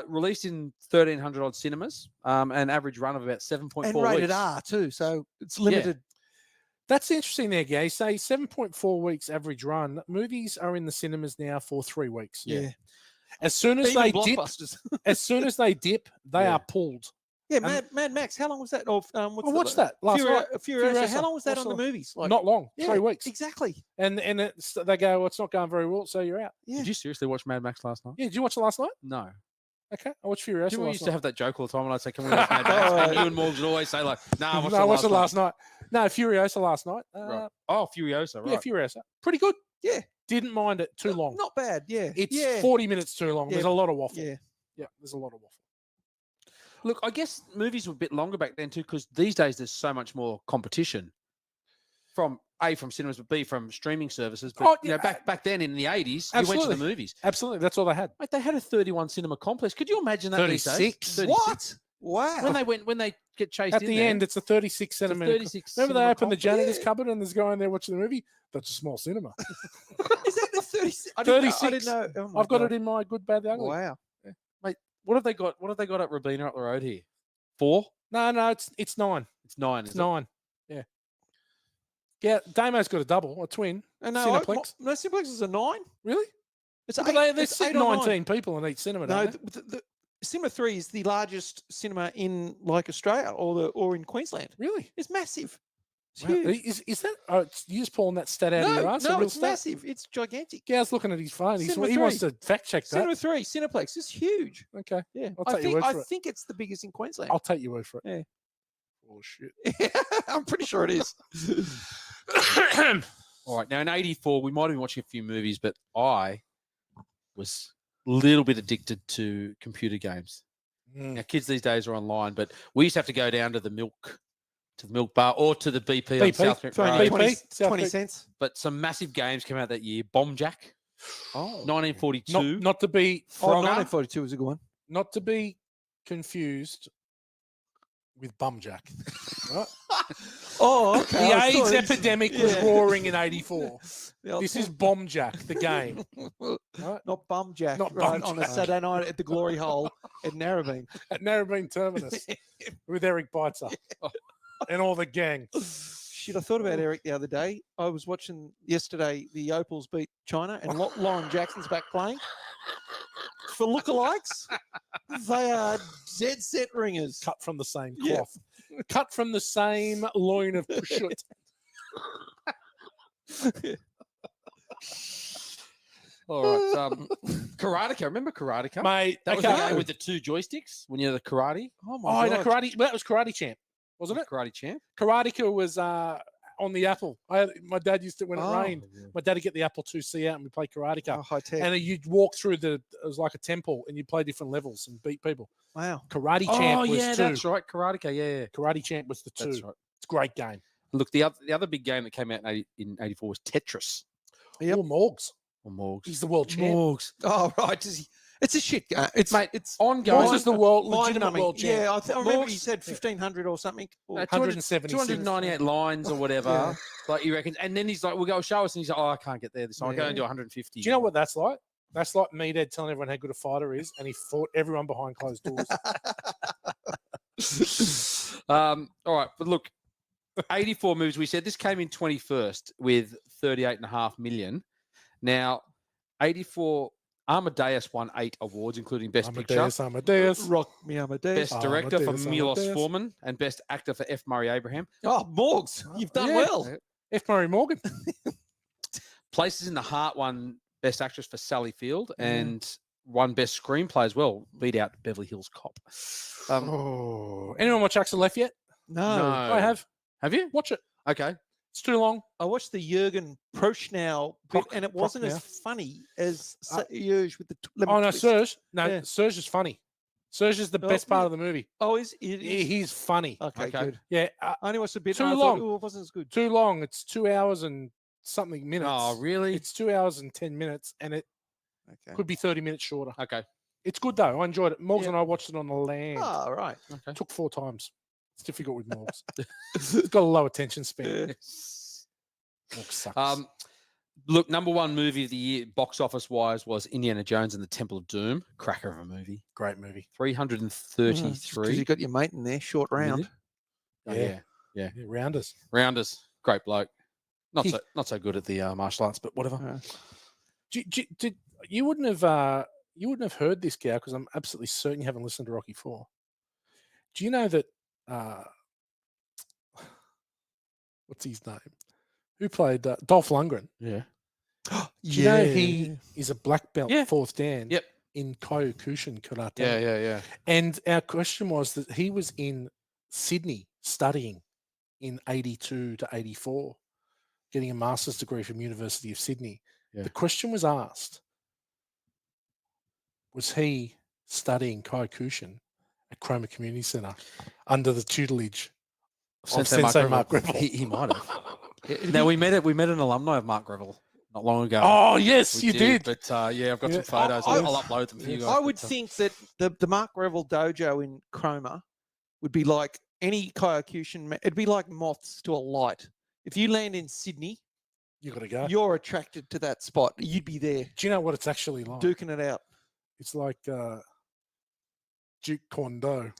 Released in 1,300 odd cinemas. An average run of about 7.4 And rated weeks. R too, so it's limited. That's interesting there, Gay. Say 7.4 weeks average run. Movies are in the cinemas now for 3 weeks. Yeah. As soon as Even they dip, blockbusters. as soon as they dip, they Yeah. are pulled. Yeah, And- Mad Max. How long was that? Or what's I the- watched that last night. Furiosa. How Furiosa. long was that Watched on the it. movies? Like, Not long, yeah, 3 weeks. Exactly. And they go, well, it's not going very well, so you're out. Yeah. Did you seriously watch Mad Max last night? Yeah, did you watch it last night? No. Okay, I watched Furiosa Do you last know we used night. to have that joke all the time when I'd say, can we watch Mad Max? Oh, And you and Morgs would always say, like, nah, No, I watched it last night. No, Furiosa last night. Right. Oh, Furiosa, right. Yeah, Furiosa. Pretty good. Yeah. Didn't mind it too long. Not bad. Yeah. It's 40 minutes too long. Yeah. There's a lot of waffle. Yeah. Yeah, there's a lot of waffle. Look, I guess movies were a bit longer back then too, because these days there's so much more competition from cinemas, but B, from streaming services. But Oh, you know, yeah. back then in the 80s, you went to Absolutely. the movies. Absolutely. That's all they had. Mate, they had a 31 cinema complex. Could you imagine that? these days? 36. What? Wow. When they get chased At in the there, end, it's a 36 it's a centimeter. 36 Remember they cinema opened the complex? janitor's cupboard and there's a guy in there watching the movie? That's a small cinema. Is that the 36? I 36. didn't know. Oh my I've got God. it in my Good, Bad, the Ugly. Wow. What have they got? What have they got at Robina up the road here? 4? No, it's 9. It's 9. It's Is it? 9. Yeah. Yeah, Damo's got a double, a twin. And no, Cineplex. no, Cineplex is a 9. Really? It's But eight. there's It's 8 or 9. 19 people in each cinema. No, don't they? the Cinema 3 is the largest cinema in like Australia or in Queensland. Really? It's massive. It's Wow. huge. Is that? Oh, you just pulling that stat out of your ass? a No, real it's stat? massive. It's gigantic. Gow's looking at his phone. Cinema He wants 3. to fact check that. Cinema 3, Cineplex. It's huge. Okay, Yeah, I'll take your word for it. think it's the biggest in Queensland. I'll take your word for it. Yeah. Oh shit. I'm pretty sure it is. All right. Now in '84, we might have been watching a few movies, but I was a little bit addicted to computer games. Now kids these days are online, but we used to have to go down to the milk bar or to the BP, on BP, South Creek Throwing Road. you 20, South 20 Creek. cents. But some massive games came out that year. Bomb Jack, Oh. 1942. Not to be Oh, Frogger. 1942 was a good one. not to be confused with Bumjack. Right? Oh, okay. The I AIDS thought it was- epidemic was yeah. roaring in '84. Yeah, This is Bombjack, the game. Right? not bum jack. Not right, bum on a jack. Saturday night at the Glory Hole at Narrabeen. At Narrabeen Terminus with Eric Beitzer and all the gang. Shit, I thought about Eric the other day. I was watching yesterday the Opals beat China and Lauren Jackson's back playing. For lookalikes, they are dead set ringers. Cut from the same Yeah. cloth. Cut from the same loin of prosciutto. All right. Karateka. Remember Karateka? Mate, That was okay. the game with the 2 joysticks when you're the karate. Oh my Oh, god! no, karate. Well, that was Karate Champ, wasn't it? Karate champ. Karateka was on the Apple. My dad used to, when it Oh. rained, my dad would get the Apple IIc out and we play Karateka. Oh, high tech. And you'd walk through it was like a temple and you'd play different levels and beat people. Wow. Karate Champ Oh was yeah, 2. that's right. Karateka. Yeah. Karate Champ was the 2. That's right. It's a great game. Look, the other big game that came out in '84 was Tetris. Yep. Oh, Morgs. Or Morgs. He's the world champ. Morgs. Oh right. It's a shit game. It's Mate, It's Ongoing. Morgs is the world mind legitimate numbing. world champ. Yeah, I remember he Morgs- said 1,500 or something. Or- 176. 298 lines or whatever. Yeah. Like you reckon. And then he's like, we'll go show us. And he's like, oh, I can't get there this time. I'll go Yeah. and do 150. Do you know what that's like? That's like me, Dad, telling everyone how good a fighter is, and he fought everyone behind closed doors. All right. But look, 84 movies. We said this came in 21st with 38.5 million. Now, 84, Amadeus won 8 awards, including Best Picture, Amadeus. Rock me Amadeus. Best Director for Amadeus, Milos Amadeus. Forman, and Best Actor for F. Murray Abraham. Oh, Morgs, you've done Yeah. well. F. Murray Morgan. Places in the Heart won Best Actress for Sally Field Mm. and won Best Screenplay as well. Beat out Beverly Hills Cop. Anyone watch Axel Left yet? No. I have. Have you? Watch it. Okay. It's too long. I watched the Jurgen Prochnow bit, Proch- and it wasn't Prochnow. as funny as Serge with the lemon Oh no, twist. Serge. No, Yeah. Serge is funny. Serge is the Oh, best part yeah. of the movie. Oh, is it? He's funny. Okay, Okay. good. Yeah, I only watched a bit. Too and I long. Thought, it wasn't as good. too long. It's 2 hours and something minutes. Oh, really? It's 2 hours and 10 minutes, and it Okay. could be 30 minutes shorter. Okay. It's good though. I enjoyed it. Morgs Yeah. and I watched it on the land. Oh, right. Okay. Took 4 times. It's difficult with Morgs. It's got a low attention span. Yeah. Morgs sucks. Look, number 1 movie of the year, box office wise, was Indiana Jones and the Temple of Doom. Cracker of a movie. Great movie. 333. Because you got your mate in there, short round. Oh, Yeah. yeah. Yeah, Rounders. Rounders. Great bloke. Not He- so good at the martial arts, but whatever. Uh, You wouldn't have you wouldn't have heard this, Gow, because I'm absolutely certain you haven't listened to Rocky 4. Do you know that, what's his name? Who played Dolph Lundgren? Yeah. Do you know he is a black belt Yeah. fourth dan Yep. in Kyokushin karate? Yeah. And our question was that he was in Sydney studying in 82 to 84, getting a master's degree from University of Sydney. Yeah. The question was asked, was he studying Kyokushin at Cromer Community Centre under the tutelage of Sensei Mark Greville? He might have. Now we met an alumni of Mark Greville not long ago. Oh, yes, We you did. But yeah, I've got Yeah. some photos. I'll upload them for you guys. I would think that the Mark Greville dojo in Cromer would be like any Kyokushin. It'd be like moths to a light. If you land in Sydney, You got to go. you're attracted to that spot. You'd be there Do you know what it's actually like? duking it out. It's like Duke Kondo.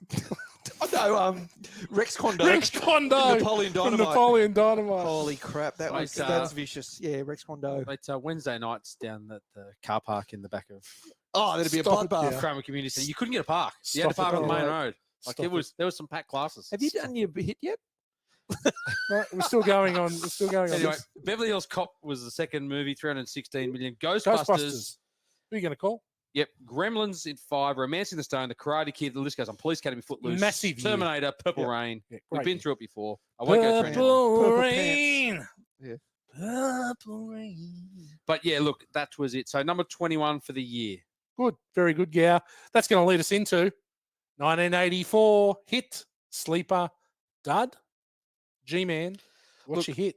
Oh, no, Rex Kondo. Rex Kondo Napoleon from Dynamite. Napoleon Dynamite. Holy crap, Mate, that's vicious. Yeah, Rex Kondo. It's Wednesday nights down at the car park in the back of Oh, that'd be a Stop it, bloodbath. yeah. Cromer Community Centre. You couldn't get a park. You had to Stop park it. on the main Alright. road. Like Stop there was some packed classes. Have you done your hit yet? Right, we're still going on. We're still going Anyway, on. Beverly Hills Cop was the second movie, 316 million. Ghostbusters. Who are you going to call? Yep. Gremlins in 5, Romancing the Stone, The Karate Kid, the list goes on. Police Academy, Footloose, Massive year. Terminator, Purple Yep. Rain. Yeah, We've great been year. through it before. I won't go through it. Purple Purple Rain. Yeah. Purple Rain. But yeah, look, that was it. So number 21 for the year. Good. Very good, yeah. That's going to lead us into 1984 hit, sleeper, dud. G-Man, what's Look, your hit?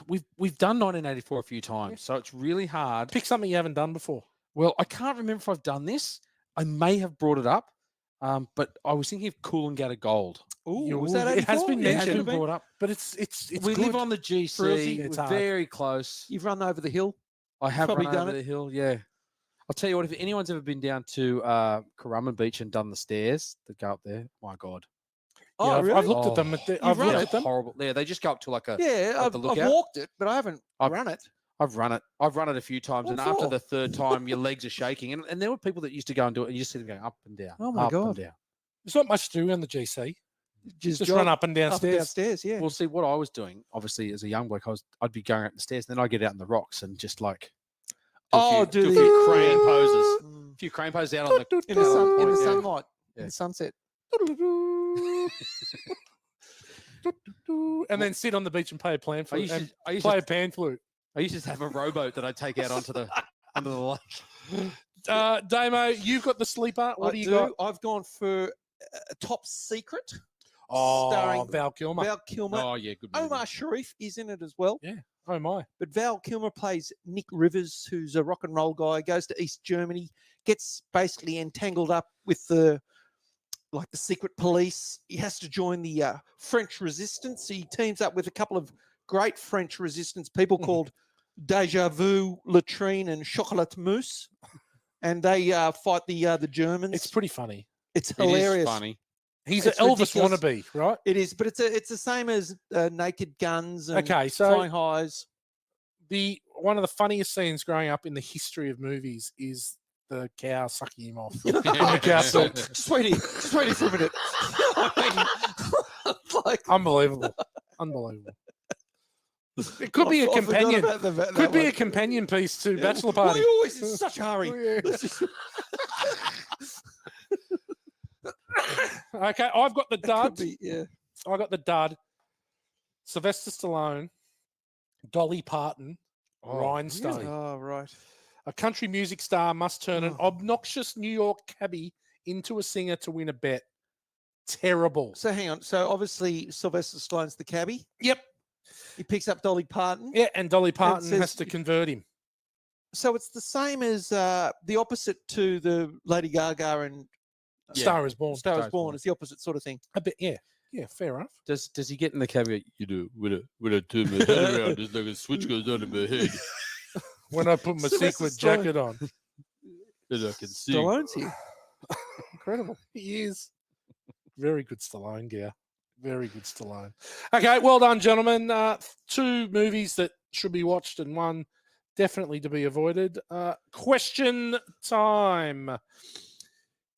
We've done 1984 a few times, so it's really hard. Pick something you haven't done before. Well, I can't remember if I've done this. I may have brought it up, but I was thinking of Cool and Gather Gold. Ooh, was that it has 84? been Yeah, mentioned, should've been. brought up, but it's We good. live on the GC. It's We're hard. very close. You've run over the hill. I have probably run done over it. the hill. Yeah. I'll tell you what, if anyone's ever been down to Currumbin Beach and done the stairs that go up there, my God. Oh, Yeah, really? I've looked at them. I've run looked it? at them. Horrible. Yeah, they just go up to like a. Yeah, Like I've the lookout? walked it, but I haven't I've- run it. I've run it. I've run it a few times, What and after for? the third time, your legs are shaking. And there were people that used to go and do it, and you just see them going up and down. Oh my up God. And down. There's not much to do on the GC. Just jog run up and up and downstairs. downstairs. Yeah. Well, see, what I was doing, obviously, as a young bloke, I'd be going up the stairs, and then I'd get out in the rocks and just like do a few crane poses. Mm. A few crane poses out on the In the sun, in the Yeah. sunlight, Yeah. in the sunset. And then sit on the beach and play a pan I flute. used And to, I used play to, a pan flute. I used to have a rowboat that I'd take out onto the under the lake. Damo, you've got the sleeper. What do you got? I've gone for Top Secret. Oh, starring Val Kilmer. Val Kilmer. Oh yeah, good movie. Omar Sharif is in it as well. Oh my. But Val Kilmer plays Nick Rivers, who's a rock and roll guy, goes to East Germany, gets basically entangled up with the secret police. He has to join the French resistance. He teams up with a couple of great French resistance people called Deja Vu, Latrine, and Chocolat Mousse. And they fight the Germans. It's pretty funny. It's It hilarious. is funny. He's It's an Elvis ridiculous. wannabe, right? It is, but it's the same as Naked Guns and Okay, so Flying Highs. one of the funniest scenes growing up in the history of movies is the cow sucking him off. in the cow suit. Just wait here for a minute. I mean, like, Unbelievable. Unbelievable. It could be a I forgot companion. about that Could be one. a companion piece to Yeah. Bachelor Why are Party. you always in such a hurry? Oh, yeah. Let's just- Okay, I've got the It could dud. be, yeah. I got the dud. Sylvester Stallone, Dolly Parton, Rhinestone. Oh, right. A country music star must turn an Oh. obnoxious New York cabbie into a singer to win a bet. Terrible. So hang on. So obviously Sylvester Stallone's the cabbie. Yep. He picks up Dolly Parton. Yeah, and Dolly Parton says- has to convert him. So it's the same as the opposite to the Lady Gaga and Yeah. Star is Born. Star Star is is Born. Born. It's the opposite sort of thing. A bit, yeah. Yeah, fair enough. Does he get in the caveat? You do when I turn my head around, there's like a switch goes on in my head, When I put my Sylvester sequin jacket on. and I can see. Stallone's here. Incredible. He is. Very good Stallone, Gear. Very good Stallone. Okay, well done, gentlemen. 2 movies that should be watched and one Definitely to be avoided. Question time.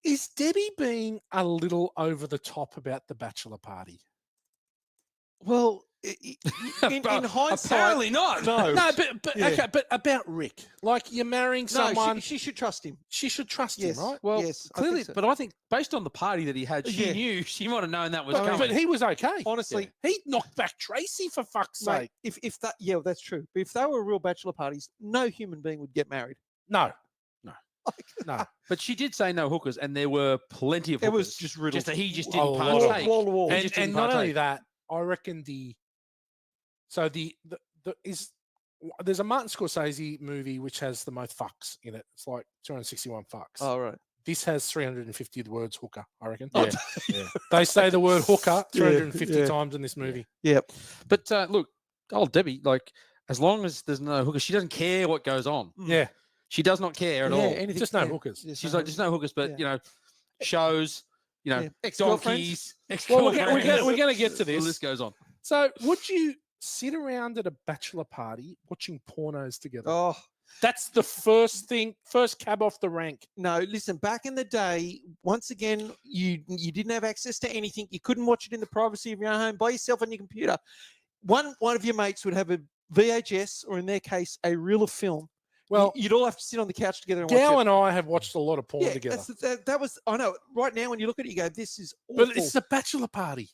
Is Debbie being a little over the top about the bachelor party? Well, in hindsight, Apparently not. no. No, but Yeah. okay, but about Rick, like you're marrying No, someone, she should trust him. she should trust Yes. him, right? Well, Yes, I clearly, think so. but I think based on the party that he had, she Yeah. knew she might have known that was But, coming. but he was okay. Honestly, He knocked back Tracy for fuck's mate, sake. if that, yeah, that's true. But if they were real bachelor parties, no human being would get married. No, Like, no. But she did say no hookers, and there were plenty of It hookers. was just riddled. Just that he just A didn't lot of partake. wall to wall. He And, just didn't and not only partake. that, I reckon there's a Martin Scorsese movie which has the most fucks in it. It's like 261 fucks. Oh, right. This has 350 words hooker, I reckon. Yeah. Yeah. They say the word hooker 350 yeah. times in this movie. Yep. But look, old Debbie, like, as long as there's no hookers, she doesn't care what goes on. Yeah. She does not care at Yeah, all. anything. Just no yeah. hookers. Just She's no like, just no hookers, but, Yeah. you know, shows, you know, Yeah. Ex-girlfriends? donkeys. Well, we're ex-girlfriends. going to get to The this. list goes on. So, would you sit around at a bachelor party watching pornos together? Oh, That's the first cab off the rank. no, listen, back in the day, once again, you didn't have access to anything. You couldn't watch it in the privacy of your own home by yourself on your computer. One of your mates would have a VHS, or in their case, a reel of film. Well, You'd all have to sit on the couch together and watch Gow it. and I have watched a lot of porn Yeah, together. that was, I know, right now when you look at it, you go, this is awful. But it's a bachelor party.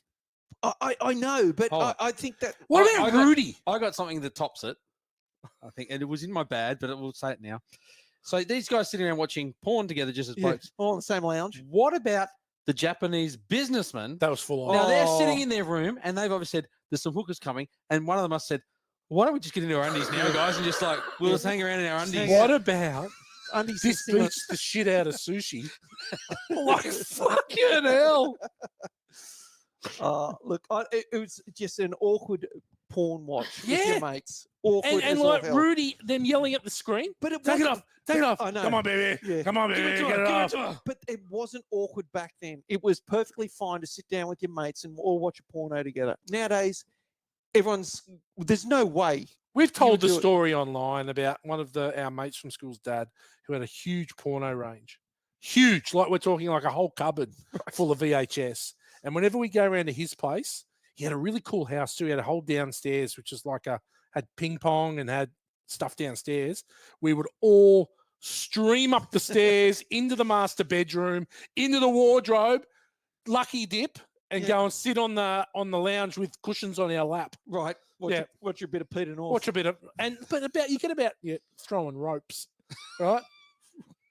I know, but Hold on. I think that, What I about got- Rudy? I got something that tops it, I think, and it was in my bad, but we'll say it now. So these guys sitting around watching porn together just as yeah, blokes. all in the same lounge. What about the Japanese businessmen? That was full on. Now they're sitting Oh. in their room and they've obviously said there's some hookers coming, and one of them must have said, "Why don't we just get into our undies now, guys, and just like we'll just hang around in our undies?" What about Undies this similar- beats the shit out of sushi? Like fucking hell. Look, it was just an awkward porn watch with Yeah. your mates. Awkward And as all like hell. Rudy, them yelling at the screen. But it Take it wasn't- off. Take it off. I know. Come on, baby. Yeah. Come on, baby. Get it off. But it wasn't awkward back then. It was perfectly fine to sit down with your mates and all watch a porno together. Nowadays, there's no way. We've told the do it. story online about one of our mates from school's dad who had a huge porno range. Huge. Like we're talking like a whole cupboard full of VHS. And whenever we go around to his place, he had a really cool house too. He had a whole downstairs, which is like had ping pong and had stuff downstairs. We would all stream up the stairs into the master bedroom, into the wardrobe, lucky dip, and Yeah. go and sit on the lounge with cushions on our lap. Right. Yeah. Watch a bit of Peter North. Watch a bit of you get about throwing ropes, right?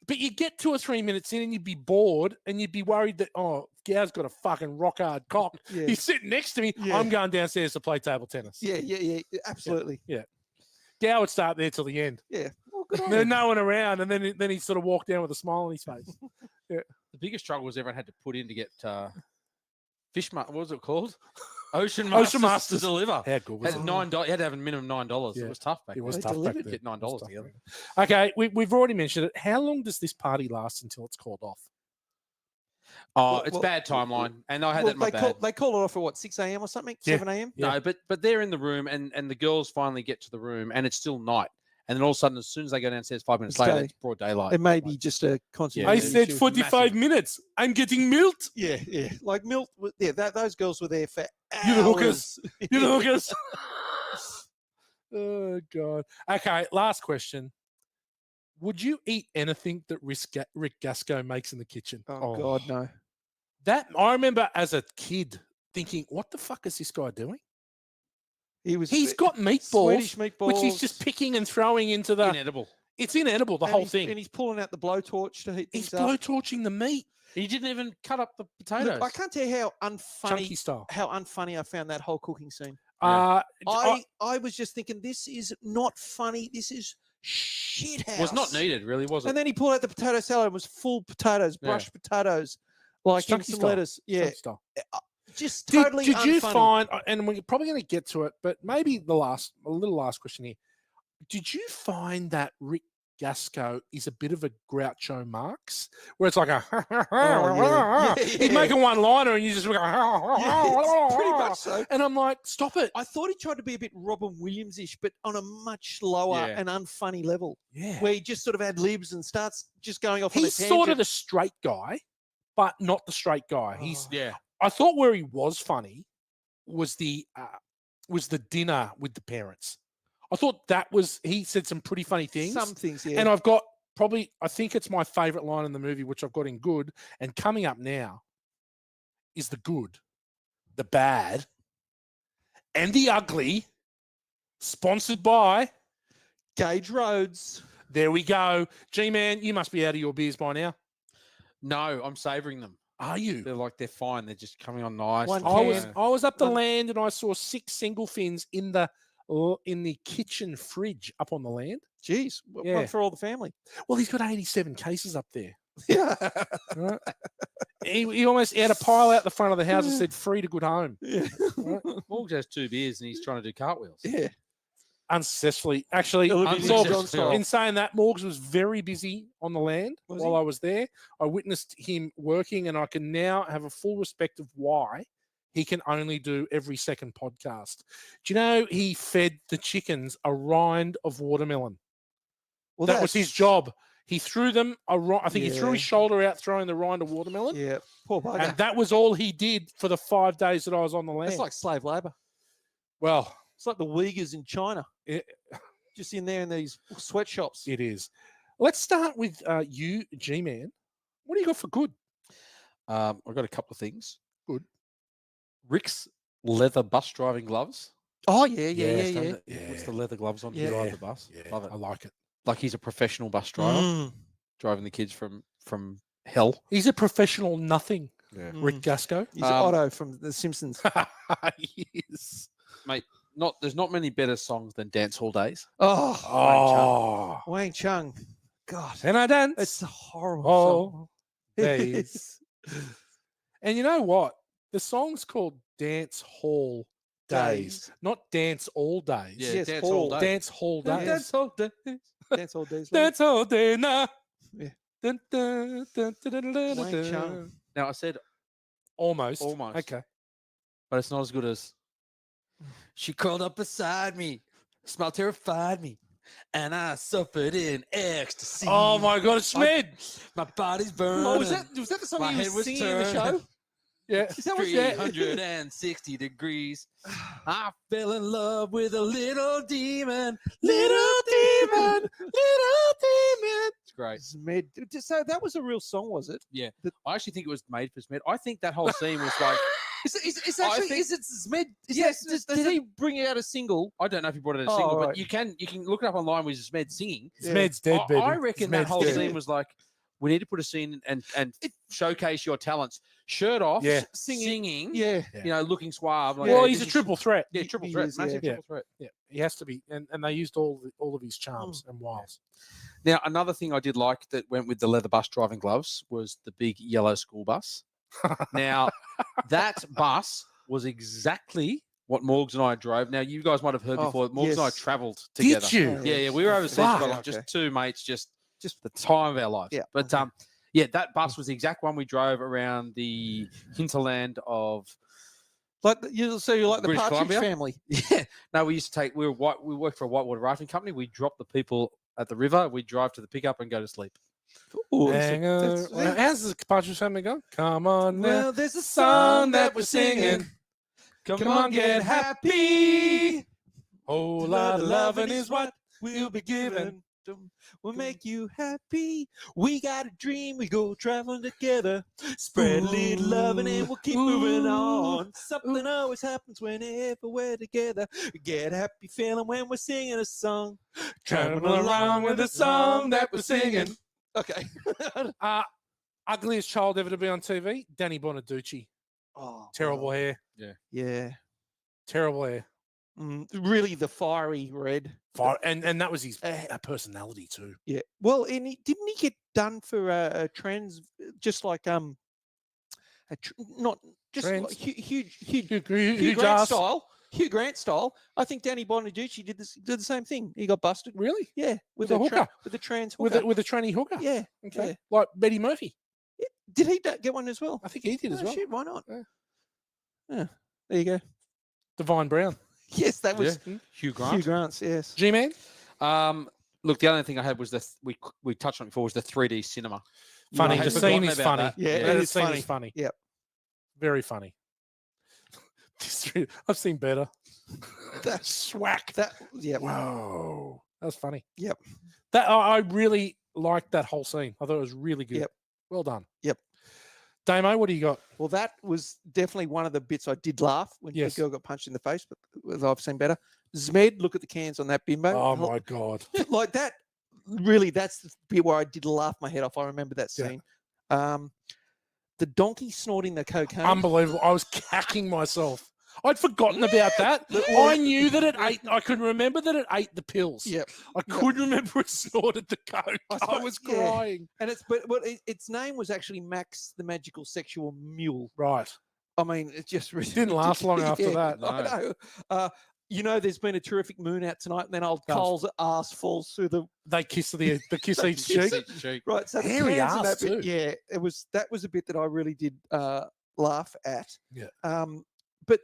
But you get 2 or 3 minutes in and you'd be bored and you'd be worried that, Gow's got a fucking rock hard cock. Yeah. He's sitting next to me. Yeah. I'm going downstairs to play table tennis. Yeah. Absolutely. Gow would start there till the end. Yeah. Well, good on There's him. no one around, and then he'd sort of walk down with a smile on his face. The biggest struggle was everyone had to put in to get what was it called? Ocean Masters to deliver. How good was Had it? $9. You had to have a minimum of $9. Yeah. It was tough back It was then. They tough back delivered then. Get $9 It was tough together. back then. Okay, we've already mentioned it. How long does this party last until it's called off? Oh, Well, it's well, bad timeline, and I had Well, that in my bad. they call it off at what, 6 a.m. or something? Yeah. 7 a.m. Yeah. No, but they're in the room, and the girls finally get to the room, and it's still night. And then all of a sudden, as soon as they go downstairs, 5 minutes It's later, day. it's broad daylight. It may be just a constant. Yeah, I it said 45 minutes. I'm getting milked. Yeah. Like Milt. Yeah, those girls were there for hours. You're the hookers. You're the hookers. Oh, God. Okay, last question. Would you eat anything that Rick Gassko makes in the kitchen? Oh, God, no. That I remember as a kid thinking, what the fuck is this guy doing? He's got Swedish meatballs, meatballs, which he's just picking and throwing into the... Inedible. It's inedible, the and whole he's- thing. and he's pulling out the blowtorch to heat He's things up. blowtorching the meat, He didn't even cut up the potatoes. Look, I can't tell you how chunky unfunny style. I found that whole cooking scene. I I was just thinking, this is not funny. This is shit house. was not needed, really, was it? And then he pulled out the potato salad. It was full potatoes, Yeah. brushed potatoes, like in Chunky some style. lettuce. Yeah, chunky style. just Did, totally did you unfunny. find, and we're probably going to get to it, but maybe a little last question here. Did you find that Rick Gassko is a bit of a Groucho Marx, where it's like a yeah. he's making one liner and you just go Yes, pretty much so. and I'm like, stop it. I thought he tried to be a bit Robin Williams-ish, but on a much lower Yeah. and unfunny level, Yeah. where he just sort of ad libs and starts just going off on a He's tangent. sort of the straight guy, but not the straight guy. He's Oh. Yeah. I thought where he was funny was the dinner with the parents. I thought that was he said some pretty funny things. Some things, yeah. And I've got probably I think it's my favorite line in the movie, which I've got in good. And coming up now is the good, the bad, and the ugly. Sponsored by Gage Roads. There we go. G-Man, you must be out of your beers by now. No, I'm savouring them. Are you? They're fine. They're just coming on nice. One I was up the One- land and I saw 6 single fins in the kitchen fridge up on the land. Jeez, Yeah. one for all the family. Well, he's got 87 cases up there. Yeah. Right? he almost had a pile out the front of the house and said, free to good home. Yeah. Right? Morgs has 2 beers and he's trying to do cartwheels. Yeah. Unsuccessfully. Actually, Olivia Morgs- Newton-John style. in saying that, Morgs was very busy on the land Was while he? I was there. I witnessed him working, and I can now have a full respect of why he can only do every second podcast. Do you know he fed the chickens a rind of watermelon? Well, that was his that's- job. He threw them I think he threw his Yeah. shoulder out throwing the rind of watermelon. Yeah. Poor bugger. And that was all he did for the 5 days that I was on the land. That's like slave labor. Well, It's like the Uyghurs in China. It- Just in there in these sweatshops. it is. Let's start with you, G-Man. What do you got for good? I've got a couple of things. Good. Rick's leather bus driving gloves. Oh, yeah. Puts the leather gloves on to Yeah. drive the bus. Yeah, Love it. I like it. Like he's a professional bus driver, Mm. driving the kids from hell. He's a professional nothing, Yeah. Rick Gassko. He's Um, Otto from The Simpsons. Yes. There's not many better songs than Dance Hall Days. Oh, Oh. Wang Chung. God, And I dance. it's a horrible Oh, song. days. And you know what? The song's called Dance Hall Days, not Dance All Days. Yeah, Yes, Dance Hall. Hall Days. Dance Hall Days. Dance Hall Days. Dance all days. Dance all day now. Yeah. Dun, dun, dun, dun, dun, dun, Wang dun. Chung. Now I said, Almost. Almost. Okay. but it's not as good as. She crawled up beside me, smile terrified me, and I suffered in ecstasy. Oh my God, it's Smed. My body's burning. Oh, was that the song My you head was was singing in the show? turned. Yeah. Is that what you 360 degrees. I fell in love with a little demon. Little demon, little demon. It's great. Smed. So that was a real song, was it? I actually think it was made for Smed. I think that whole scene was like, It's I actually, think- is it Smed? Yes, Did he bring out a single? I don't know if he brought it as a Oh, single, right. but you can look it up online with Smed singing. Yeah. Smed's dead, baby. I reckon that Smed's whole dead. scene was like, we need to put a scene and showcase your talents. Shirt off, Yeah. singing, Yeah. you know, looking suave. Like, Well, yeah, he's this a is- triple threat. Yeah, He- triple he threat, is, massive yeah. triple threat. Yeah, he has to be, and they used all of his charms and wiles. Now, another thing I did like that went with the leather bus driving gloves was the big yellow school bus. Now, that bus was exactly what Morgs and I drove. Now, you guys might have heard Oh, before. Morgs and I yes. travelled together. Did you? Oh, Yeah, we were overseas Fuck. for like just Okay. 2 mates, just the time of our lives. Yeah, But okay. yeah, that bus was the exact one we drove around the hinterland of. So you're like the British Partridge Columbia? Family. Yeah, no, we used to take. We worked for a whitewater rafting company. We dropped the people at the river. We drive to the pickup and go to sleep. Ooh, Hang on. that's- Well, how's the Partridge Family go? Come on now. Well, there's a song that we're singing. Come on, get happy. Whole lot of loving is what we'll be giving. We'll make you happy. We got a dream. We go traveling together. Spread a little loving and we'll keep moving on. Something always happens whenever we're together. We get happy feeling when we're singing a song. Traveling along with the song that we're singing. Okay. Ugliest child ever to be on TV? Danny Bonaducci. Oh, Terrible wow. hair. Yeah. Terrible hair. Really the fiery red. And that was his personality too. Yeah. Well, and didn't he get done for a trans, just like not just Trans? like huge Hugh Grant Grant style, Hugh Grant style. I think Danny Bonaducci did the same thing. He got busted. Really? Yeah, With a hooker? with a trans With hooker. a tranny hooker? Yeah. Okay. Yeah. Like Betty Murphy. Yeah. Did he get one as well? I think he did as Oh, well. shit, why not? Yeah. Yeah. There you go. Divine Brown. Yes, that was Hugh Grant. Hugh Grant's. Yes. G-Man? Look, the other thing I had was we touched on it before was the 3D cinema. Funny. I had The scene forgotten is about funny. that. Yeah, The it is scene funny. is funny. Yep. Very funny. I've seen better. That's Swack. yeah. Whoa. That was funny. Yep. That I really liked that whole scene. I thought it was really good. Yep. Well done. Yep. Damo, what do you got? Well, that was definitely one of the bits I did laugh when Yes. the girl got punched in the face, but I've seen better. Zmed, look at the cans on that bimbo. Oh my God. Like that, really, that's the bit where I did laugh my head off. I remember that Yeah. scene. The donkey snorting the cocaine. Unbelievable. I was cacking myself. I'd forgotten about that. I knew that it ate. I could remember that it ate the pills. Yep. I couldn't remember it snorted the coke. I was crying. And its name was actually Max the Magical Sexual Mule. Right. I mean, it just really Didn't last long after that. I know. There's been a terrific moon out tonight, and then old Cole's ass falls through the They kiss kiss each cheek. right. So the Hairy cans in ass that bit, too. yeah, that was a bit that I really did laugh at. Yeah. But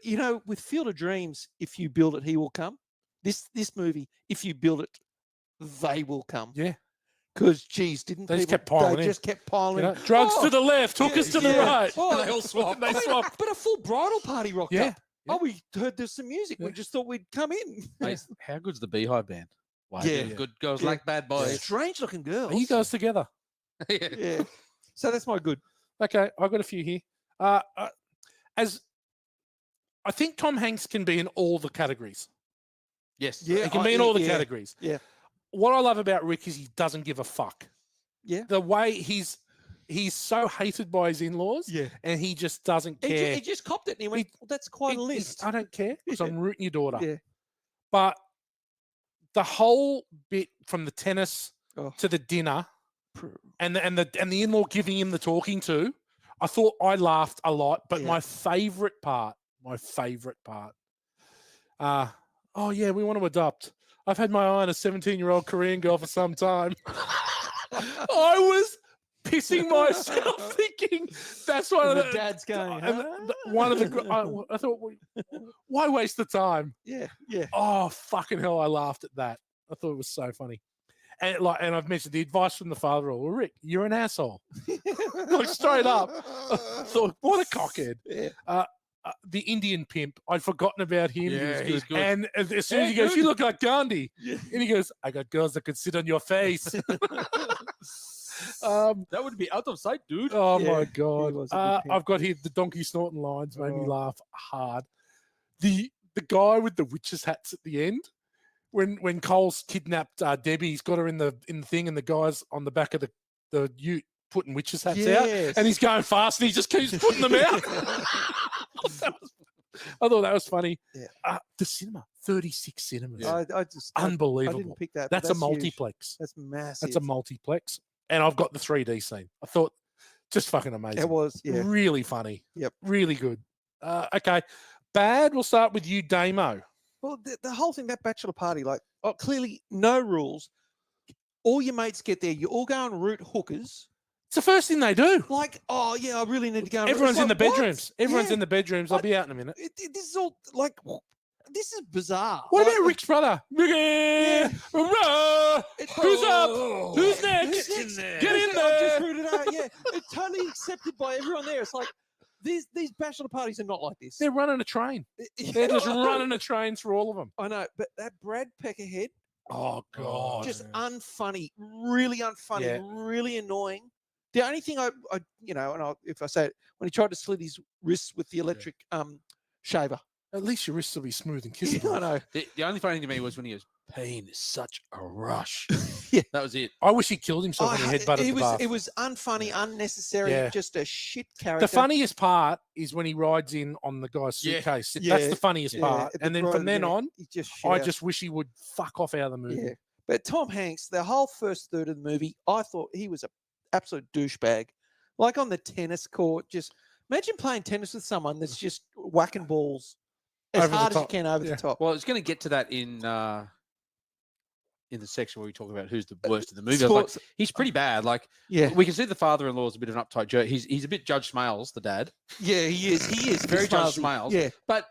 with Field of Dreams, if you build it, he will come. This movie, if you build it, they will come. Yeah. Because, geez, didn't They just people- kept piling they in. just kept piling You in. know, drugs Oh, to the left, hookers to the yeah. right. Oh, They all swap. They I mean, swap. but a full bridal party rocked Yeah. up. Oh, we heard there's some music. Yeah. We just thought we'd come in. Mate, how good's the Beehive band? Wow, Yeah. good girls Yeah. like bad boys. Strange looking girls. Are you guys together? Yeah. So that's my good. Okay, I've got a few here. As I think Tom Hanks can be in all the categories. Yes. Yeah. He can be in all the yeah. categories. Yeah. What I love about Rick is he doesn't give a fuck. Yeah. The way he's so hated by his in-laws, Yeah. and he just doesn't He, care. he just copped it and he went, well, that's quite a list. I don't care because Yeah. I'm rooting your daughter. Yeah. But the whole bit from the tennis Oh. to the dinner, and the in-law giving him the talking to, I thought I laughed a lot. But Yeah. my favorite part. Oh yeah, we want to adopt. I've had my eye on a 17-year-old Korean girl for some time. I was pissing myself thinking that's one of And the the dad's going, and one of the. I thought, why waste the time? Yeah. Yeah. Oh fucking hell! I laughed at that. I thought it was so funny. And I've mentioned the advice from the father. Well, Rick, you're an asshole. Like straight up. I thought, what a cockhead. Yeah. The Indian pimp. I'd forgotten about him. Yeah, he's good. And as soon as he goes, you look like Gandhi. And he goes, I got girls that could sit on your face. That would be out of sight, dude. Oh Yeah, my he god! was a good pimp. I've got here the donkey snorting lines made me Oh. laugh hard. The guy with the witches hats at the end, when Cole's kidnapped Debbie, he's got her in the thing, and the guy's on the back of the ute putting witches hats out, and he's going fast, and he just keeps putting them out. I thought that was funny. Yeah. The cinema, 36 cinemas, I just I unbelievable. didn't pick that. but That's a huge. multiplex. That's massive. That's a multiplex. And I've got the 3D scene. I thought just fucking amazing. It was, yeah. Really funny. Yep. Really good. Okay. Bad, we'll start with you, Damo. Well, the whole thing, that bachelor party, like, clearly no rules. All your mates get there. You all go and root hookers. It's the first thing they do. Like, oh, yeah, I really need to go. And Everyone's it's in the like, what? bedrooms. Everyone's Yeah. in the bedrooms. I'll be out in a minute. This is all, like, this is bizarre. What Like, about Rick's brother? Yeah. Hurrah! Who's up? Who's next? Who's next? Get in I've there. just rooted out. Yeah, it's totally accepted by everyone there. It's like, these bachelor parties are not like this. They're running a train. They're just running a train through all of them. I know, but that Brad Peckerhead, Oh, God. just unfunny, really unfunny, Yeah. really annoying. The only thing if I say it, when he tried to slit his wrists with the electric shaver. At least your wrists will be smooth and I kissable. know. The only funny thing to me was when he goes, pain is such a rush. Yeah. That was it. I wish he killed himself when he headbutted the bath. It was unfunny, unnecessary, Yeah. just a shit character. The funniest part is when he rides in on the guy's Yeah. suitcase. Yeah. That's the funniest part. at the And then right from at the then minute, on, he just I shouts. just wish he would fuck off out of the movie. Yeah. But Tom Hanks, the whole first third of the movie, I thought he was an absolute douchebag. Like on the tennis court, just imagine playing tennis with someone that's just whacking balls as Over the hard as you top. can over Yeah. the top. Well, it's going to get to that in the section where we talk about who's the worst in the movie. I was like, Sports- he's pretty bad. Like, yeah, we can see the father-in-law is a bit of an uptight jerk. He's a bit Judge Smales, the dad, yeah, he is. He is very Judge Smilesy. Smales. Yeah, But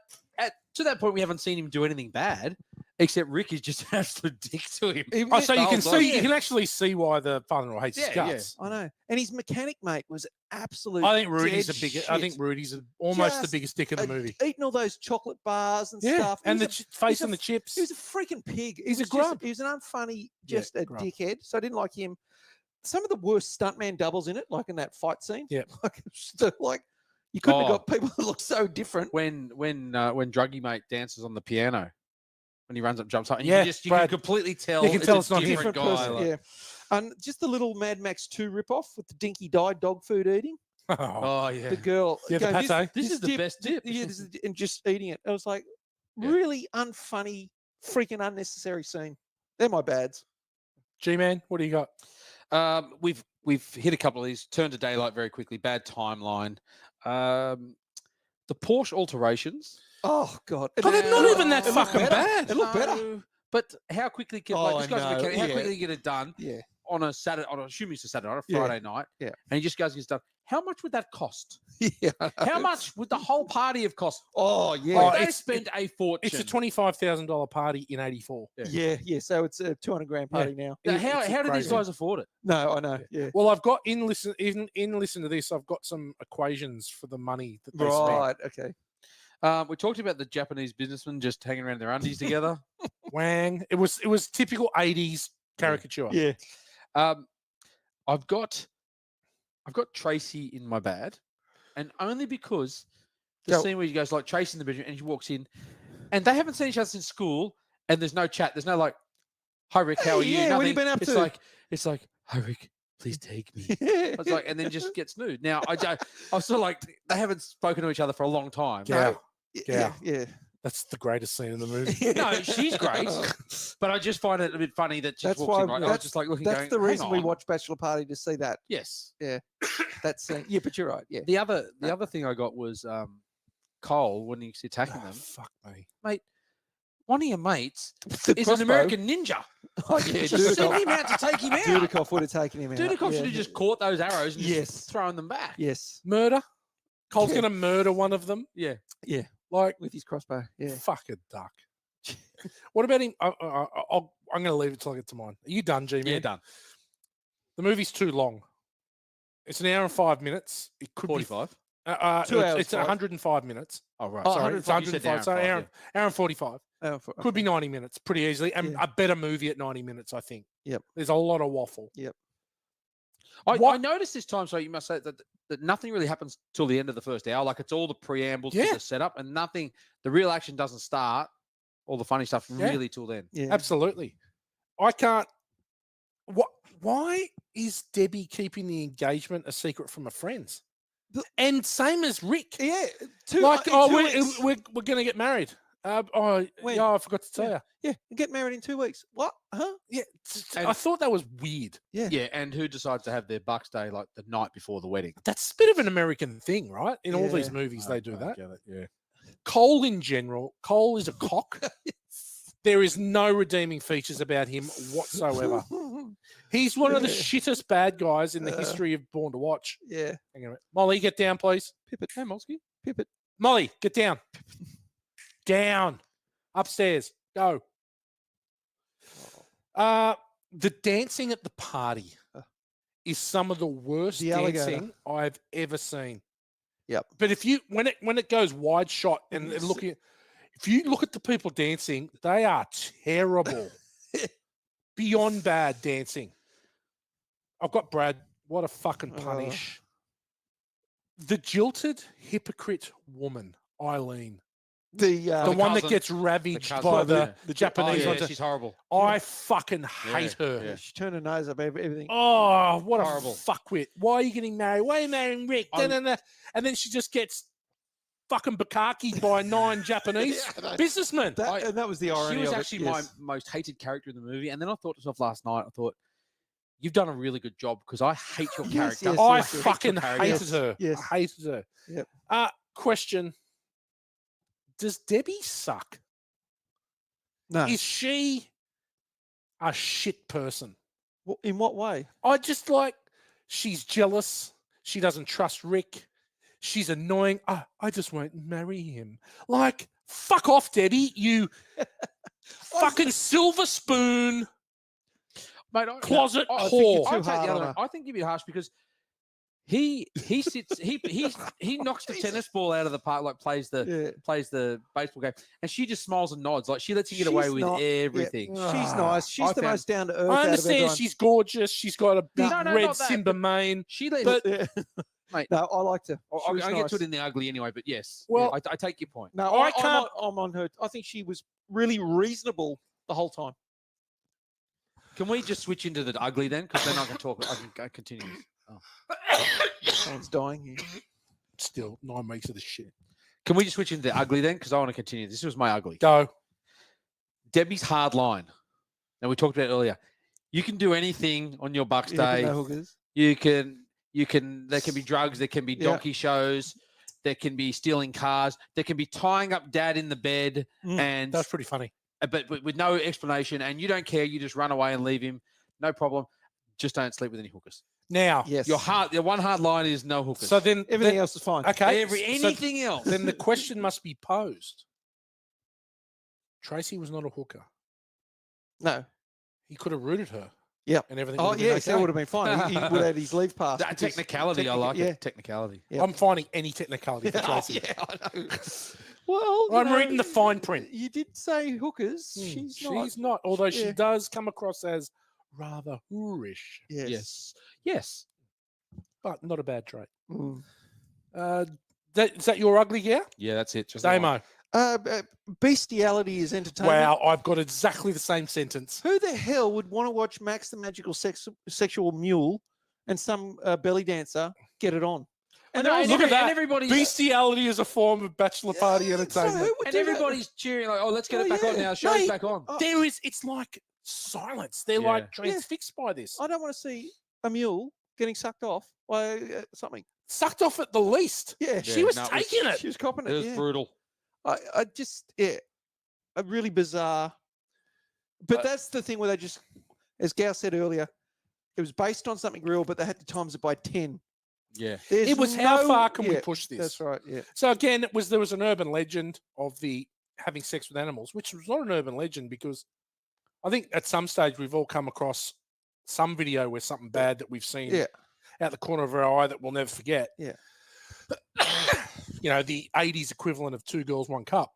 to that point, we haven't seen him do anything bad, except Rick is just an absolute dick to him. He- Oh, so you Oh, can God. see, Yeah. you can actually see why the father-in-law hates his Yeah, yeah. guts. I know. And his mechanic mate was absolute. I think Rudy's dead the biggest. shit. I think Rudy's almost the Just biggest dick in the movie. Eating all those chocolate bars and Yeah, stuff. and He the was face a- and the chips. He was a freaking pig. He's a was just- grub. He was an unfunny, Yeah, just a grub. dickhead. So I didn't like him. Some of the worst stuntman doubles in it, like in that fight scene. Yeah. like you couldn't have Oh. got people that look so different. When Druggy Mate dances on the piano, when he runs up, jumps up, and Yeah, you can Brad. completely tell. You can tell it's a not him. different Different guy. person. like- Yeah. And just the little Mad Max 2 ripoff with the dinky dye dog food eating. Oh, Oh yeah. The girl. Yeah, the going, pate. This is the best dip. Yeah, and just eating it. I was like, Yeah. really unfunny, freaking unnecessary scene. They're my bads. G-Man, what do you got? We've hit a couple of these. Turn to daylight very quickly. Bad timeline. The Porsche alterations. Oh God. Oh, they're not even that It looked fucking better. bad. It looked better. No, but how quickly can Oh, this guy's a I know, mechanic, how yeah. quickly get it done Yeah. on a Saturday? On assuming it's a Saturday night, a Yeah, Friday night. yeah. And he just goes and gets done. How much would that cost? Yeah. How much would the whole party have cost? Oh yeah. Oh, They it's- spent a fortune. It's a $25,000 party in '84. Yeah. Yeah. So it's a 200 grand Yeah. party now. Now, It's how did these crazy. guys afford it? No, I know. Yeah. Well, I've got in listen to this. I've got some equations for the money that they spent. Right. Okay. We talked about the Japanese businessmen just hanging around their undies together. Wang. It was typical '80s caricature. Yeah. I've got Tracy in my bad, and only because the Go. scene where he goes like Tracy in the bedroom and she walks in, and they haven't seen each other since school, and there's no chat, there's no like, "Hi Rick, how are you?" Yeah, what have you Nothing. been up it's to? It's like, "Hi Rick, please take me." Yeah. It's like, and then just gets nude. Now I was sort of like, they haven't spoken to each other for a long time. Yeah. Yeah. Yeah. That's the greatest scene in the movie. No, she's great, but I just find it a bit funny that she That's walks in. why- Right, I was just like looking. That's going, the "Hang reason we on." watch Bachelor Party, to see that. Yes. That scene. Yeah, but you're right. Yeah. The other thing I got was Cole when he's attacking Oh, them. fuck me. Mate, one of your mates The is an crossbow. American ninja. Oh yeah. Just send him out to take him out. Dudikoff would have taken him out. Dudikoff Yeah. should have just caught those arrows and Yes. just thrown them back. Yes. Murder. Cole's Yeah. gonna murder one of them. Yeah. Like With his crossbow. Yeah. fuck a duck. What about him? I'm going to leave it till I get to mine. Are you done, G-Man? Yeah, done. The movie's too long. It's an hour and 5 minutes. It could 45. be 2 hours, It's five. 105 minutes. Oh, right. Oh, Sorry, it's 105. You said 105. So an hour hour, and hour and 45. Oh, Could be 90 minutes pretty easily, and Yeah. a better movie at 90 minutes, I think. Yep. There's a lot of waffle. I What- noticed this time, so you must say that nothing really happens till the end of the first hour. Like it's all the preambles to Yeah. the setup, and nothing. The real action doesn't start. All the funny stuff Yeah. really till then. Yeah. Absolutely. I can't. What? Why is Debbie keeping the engagement a secret from her friends? But- And same as Rick. Yeah. Like, in oh, 2 we're weeks. going to get married. When? Yeah, I forgot to tell you. Yeah. Get married in 2 weeks. What? Huh? Yeah, And- I thought that was weird. Yeah, and who decides to have their Bucks Day like the night before the wedding? That's a bit of an American thing, right? In all these Yeah. movies, they do that. Get it, yeah. Cole, in general, Cole is a cock. There is no redeeming features about him whatsoever. He's one of the Yeah. shittest bad guys in the Uh, history of Born to Watch. Yeah. Hang on a minute. Molly, get down, please. Pippet. Hey, Molsky. Pippet. Molly, get down. Down. Upstairs. Go. The dancing at the party is some of the worst The alligator. dancing I've ever seen. Yep. But if you when it goes wide shot and Yes. if you look at the people dancing, they are terrible. Beyond bad dancing. I've got Brad. What a fucking punish. The jilted hypocrite woman, Eileen. The The one that cousin. gets ravaged cousin, by yeah. the Oh, Japanese yeah, ones. she's horrible. I fucking hate her. yeah. She turned her nose up everything. Oh, what Horrible. a fuckwit. Why are you getting married? Why are you marrying Rick? I'm- Da-da-da. And then she just gets fucking bukkake by 9 Japanese Yeah, I know. businessmen. That was the irony She was of it, actually yes. my most hated character in the movie, and then I thought to myself last night, I thought, you've done a really good job because I hate your Yes, character. yes, I yes, yes. fucking Your character. hated her. Yes. I hated her. Yep. Question. does Debbie suck? No. Is she a shit person? In what way? I just like, she's jealous. She doesn't trust Rick. She's annoying. I just won't marry him. Like, fuck off, Debbie. You fucking silver spoon Mate, closet I think whore. you're too I'll take hard the on other her. one. I think you're a bit harsh because he sits he knocks the tennis ball out of the park, like plays the baseball game, and she just smiles and nods, like she lets him get away She's with not- everything. She's nice. She's I the found- most down to earth. I out of understand everyone. she's gorgeous. She's got a big No, red not that, Simba but mane. She lets. But Yeah. Mate, No, I liked her. I'll, She was I'll get nice. to it in the ugly anyway, but yes. Well- I take your point. No, I I'm can't- on her. I think she was really reasonable the whole time. Can we just switch into the ugly then? Because then I can talk. I can go continue. Someone's dying here. Still 9 weeks of the shit. Can we just switch into the ugly then? Because I want to continue. This was my ugly. Go. Debbie's hard line. Now we talked about it earlier. You can do anything on your Bucks Yeah, but Day. no hookers. You can. There can be drugs. There can be Yeah. donkey shows. There can be stealing cars. There can be tying up dad in the bed, and That's pretty funny. but with no explanation. And you don't care. You just run away and leave him. No problem. Just don't sleep with any hookers. Now, Yes. Your one hard line is no hookers. so then Everything else is fine. okay. so anything else. then the question must be posed. Tracy was not a hooker. No. He could have rooted her. Yeah. And everything. Oh, would have been yes, that okay. would have been fine. He would have had his leave pass. That because technicality, I like yeah. it. Technicality. Yeah. I'm finding any technicality for Oh, Tracy. yeah, I know. Well, you I'm know, reading the fine print. You did say hookers. Hmm, She's not. although she Yeah. does come across as rather whorish, Yes. Yes. but not a bad trait. Mm. Is that your ugly gear? Yeah, that's it. Just that one. Damo. Bestiality is entertainment. Wow, I've got exactly the same sentence. Who the hell would want to watch Max the Magical Sexual Mule and some belly dancer get it on? And, they're all- look at that. And everybody's, Bestiality is a form of bachelor party So entertainment. who would and do that? everybody's cheering like, "Oh, let's get Oh, it back on yeah. now. Show's Mate, back on." Oh, It's like silence. They're Yeah. like transfixed by this. I don't want to see a mule getting sucked off by something. Sucked off at the least. Yeah, She Yeah, was no, it was- taking it. she was copping It it. was Yeah. brutal. I just, yeah, a really bizarre. But that's the thing where they just, as Gal said earlier, it was based on something real, but they had to times it by 10. Yeah. There's It was how no- far can we yeah, push this? That's right. Yeah. So again, there was an urban legend of the having sex with animals, which was not an urban legend because I think at some stage we've all come across some video where something bad that we've seen Yeah. out the corner of our eye that we'll never forget. Yeah. You know, the 80s equivalent of Two Girls, One Cup.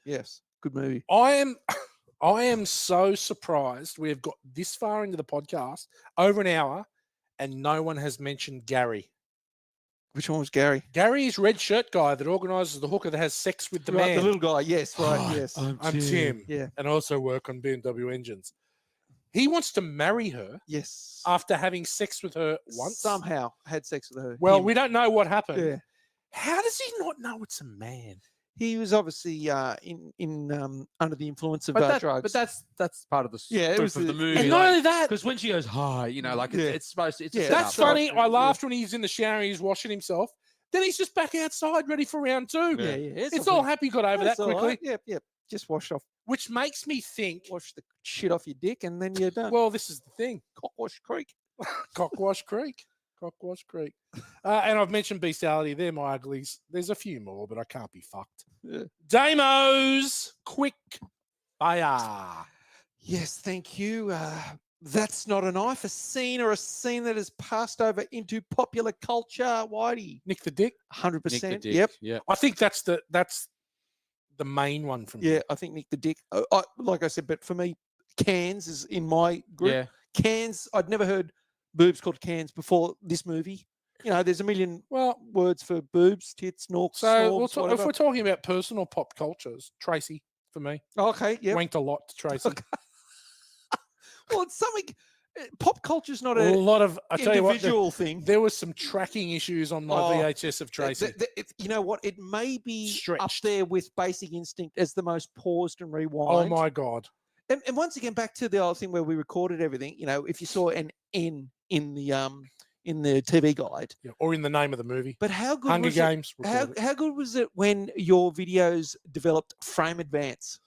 Yes. Good movie. I am so surprised we have got this far into the podcast, over an hour, and no one has mentioned Gary. Which one was Gary? Gary is red shirt guy that organises the hooker that has sex with the Right, man. the little guy. Yes. Right. Hi, Yes. I'm Tim. Yeah. And I also work on BMW engines. He wants to marry her Yes. after having sex with her once. Somehow had sex with her. Well, Him. we don't know what happened. Yeah. How does he not know it's a man? He was obviously in under the influence of drugs. But that's part of the Yeah, it spoof was of the the- movie. And not only that, Because when she goes, "Hi," you know, like Yeah. it's supposed to. It's Yeah, a that's setup. funny. I Yeah. laughed when he's in the shower and he's washing himself. Then he's just back outside ready for round two. yeah, yeah. It's all happy got over that That's all quickly, right. Yep, yep. Just wash off, which makes me think, wash the shit off your dick, and then you're done. well, this is the thing. Cockwash Creek. Cockwash Creek. Cockwash Creek. And I've mentioned bestiality. They're my uglies. There's a few more, but I can't be fucked. Yeah. Damos, quick fire. Yes, thank you. That's not a knife. A scene that has passed over into popular culture. Whitey, Nick the Dick. 100%. Dick, Yep. Yeah. I think that's the main one from Yeah, me. I think Nick the Dick. Like I said, but for me, cans is in my group. Yeah. Cans. I'd never heard boobs called cans before this movie. You know, there's a million Well, words for boobs, tits, norks, so snorbs, if whatever. we're talking about personal pop cultures, Tracy for me. Okay, yeah. Wanked a lot to Tracy. Well, it's something. Pop culture's not A a lot of, I tell you what, individual thing. there was some tracking issues on my Oh, VHS of Tracy. You know what? It may be up Stretched. there with Basic Instinct as the most paused and Oh rewind. my God. And once again, back to the old thing where we recorded everything. You know, if you saw an N in the in the TV guide. Yeah, or in the name of the movie. But how good Hunger was Games. it? How good was it when your videos developed frame advance?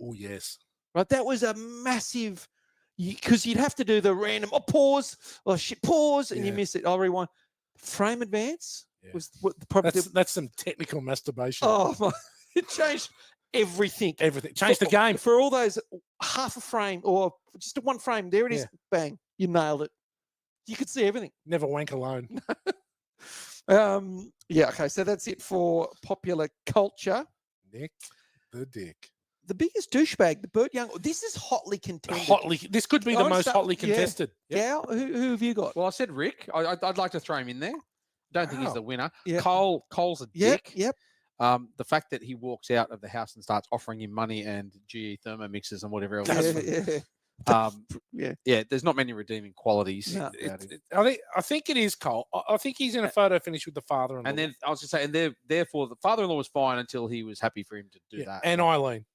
Oh, yes. Right, that was a massive, because you'd have to do the random pause, pause, and you Yeah. miss it. I'll rewind. Frame advance Yeah. was what probably. That's some technical masturbation. Oh my! It changed everything. Everything. Changed the game. For all those half a frame or just a one frame. There it is. Yeah. Bang! You nailed it. You could see everything. Never wank alone. Yeah. Okay. So that's it for popular culture. Nick the Dick. The biggest douchebag, the Burt Young. This is hotly contended. This could be I the wanna most start- hotly yeah. contested. Yep. Gal, who have you got? Well, I said Rick. I'd like to throw him in there. Don't think he's Wow. the winner. Yeah. Cole's a Yep. dick. Yep. The fact that he walks out of the house and starts offering him money and GE thermomixes and whatever else. Yeah. Yeah. Yeah, there's not many redeeming qualities No. about him. I think it is Cole. I think he's in a photo finish with the father-in-law. And then I was just saying, therefore, the father-in-law was fine until he was happy for him to do that. And Eileen.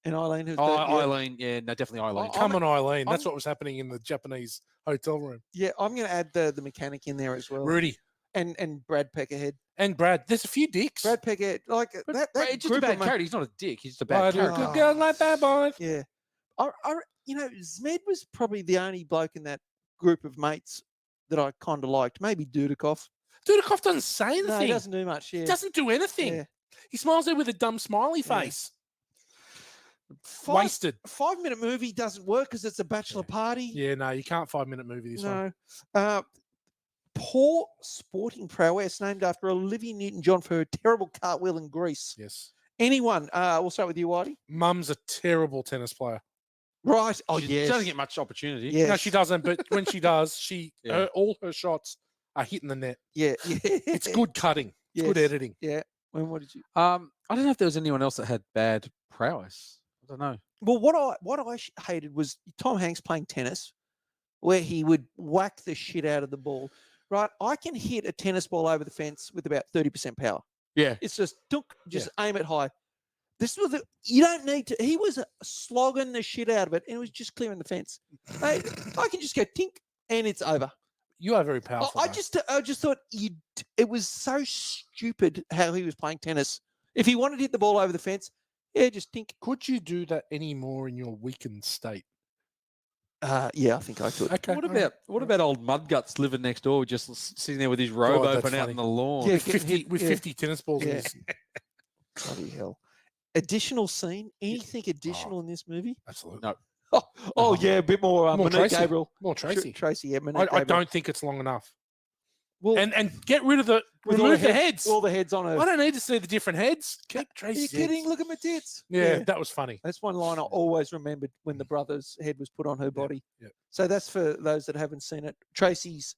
And Eileen, who's Eileen, yeah, no, definitely Eileen. Oh, Come on, Eileen. That's I'm- what was happening in the Japanese hotel room. Yeah, I'm going to add the mechanic in there as well. Rudy And Brad Peckerhead. and Brad. There's a few dicks. Brad Peckerhead, like But that it's just a group bad of ma- character. He's not a dick. He's just a Why bad do character. good girls like that, boy? Yeah. Zmed was probably the only bloke in that group of mates that I kind of liked. Maybe Dudikoff. Dudikoff doesn't say anything. No, he doesn't do much. Yeah. He doesn't do anything. Yeah. He smiles there with a dumb smiley Yeah. face. Five, Wasted. 5-minute movie doesn't work because it's a bachelor party. Yeah, no, you can't 5-minute movie this one. No. Poor sporting prowess named after Olivia Newton-John for her terrible cartwheel in Greece. Yes. Anyone? We'll start with you, Whitey. Mum's a terrible tennis player. Right. Oh, She yes. doesn't get much opportunity. Yes. No, she doesn't. But when she does, Yeah. all her shots are hitting the net. Yeah. Yeah. It's good cutting. It's good Yes. editing. Yeah. What did you? I don't know if there was anyone else that had bad prowess. I don't know. Well, what I hated was Tom Hanks playing tennis, where he would whack the shit out of the ball. Right, I can hit a tennis ball over the fence with about 30% power. Yeah. It's just aim it high. This was you don't need to. He was slogging the shit out of it, and it was just clearing the fence. Hey, I can just go tink, and it's over. You are very powerful. I though. just thought it was so stupid how he was playing tennis. If he wanted to hit the ball over the fence, yeah, just tink. Could you do that anymore in your weakened state? Yeah, I think I could. Okay. What about old Mudguts living next door, just sitting there with his robe God, that's open out funny. in the lawn? Yeah, with getting 50, hit, with yeah. 50 tennis balls in Yeah. his Bloody hell. Additional scene? Anything additional in this movie? Absolutely. No. Oh, yeah, a bit more. More Monique Tracy. Gabriel. More Tracy. Tracy, yeah. Monique I Gabriel. don't think it's long enough. Well, And get rid of with all remove the heads. All the heads on her. I don't need to see the different heads. Keep Are Tracy. you kidding? Look at my tits. Yeah, that was funny. That's one line I always remembered when the brother's head was put on her body. yeah. So that's for those that haven't seen it. Tracy's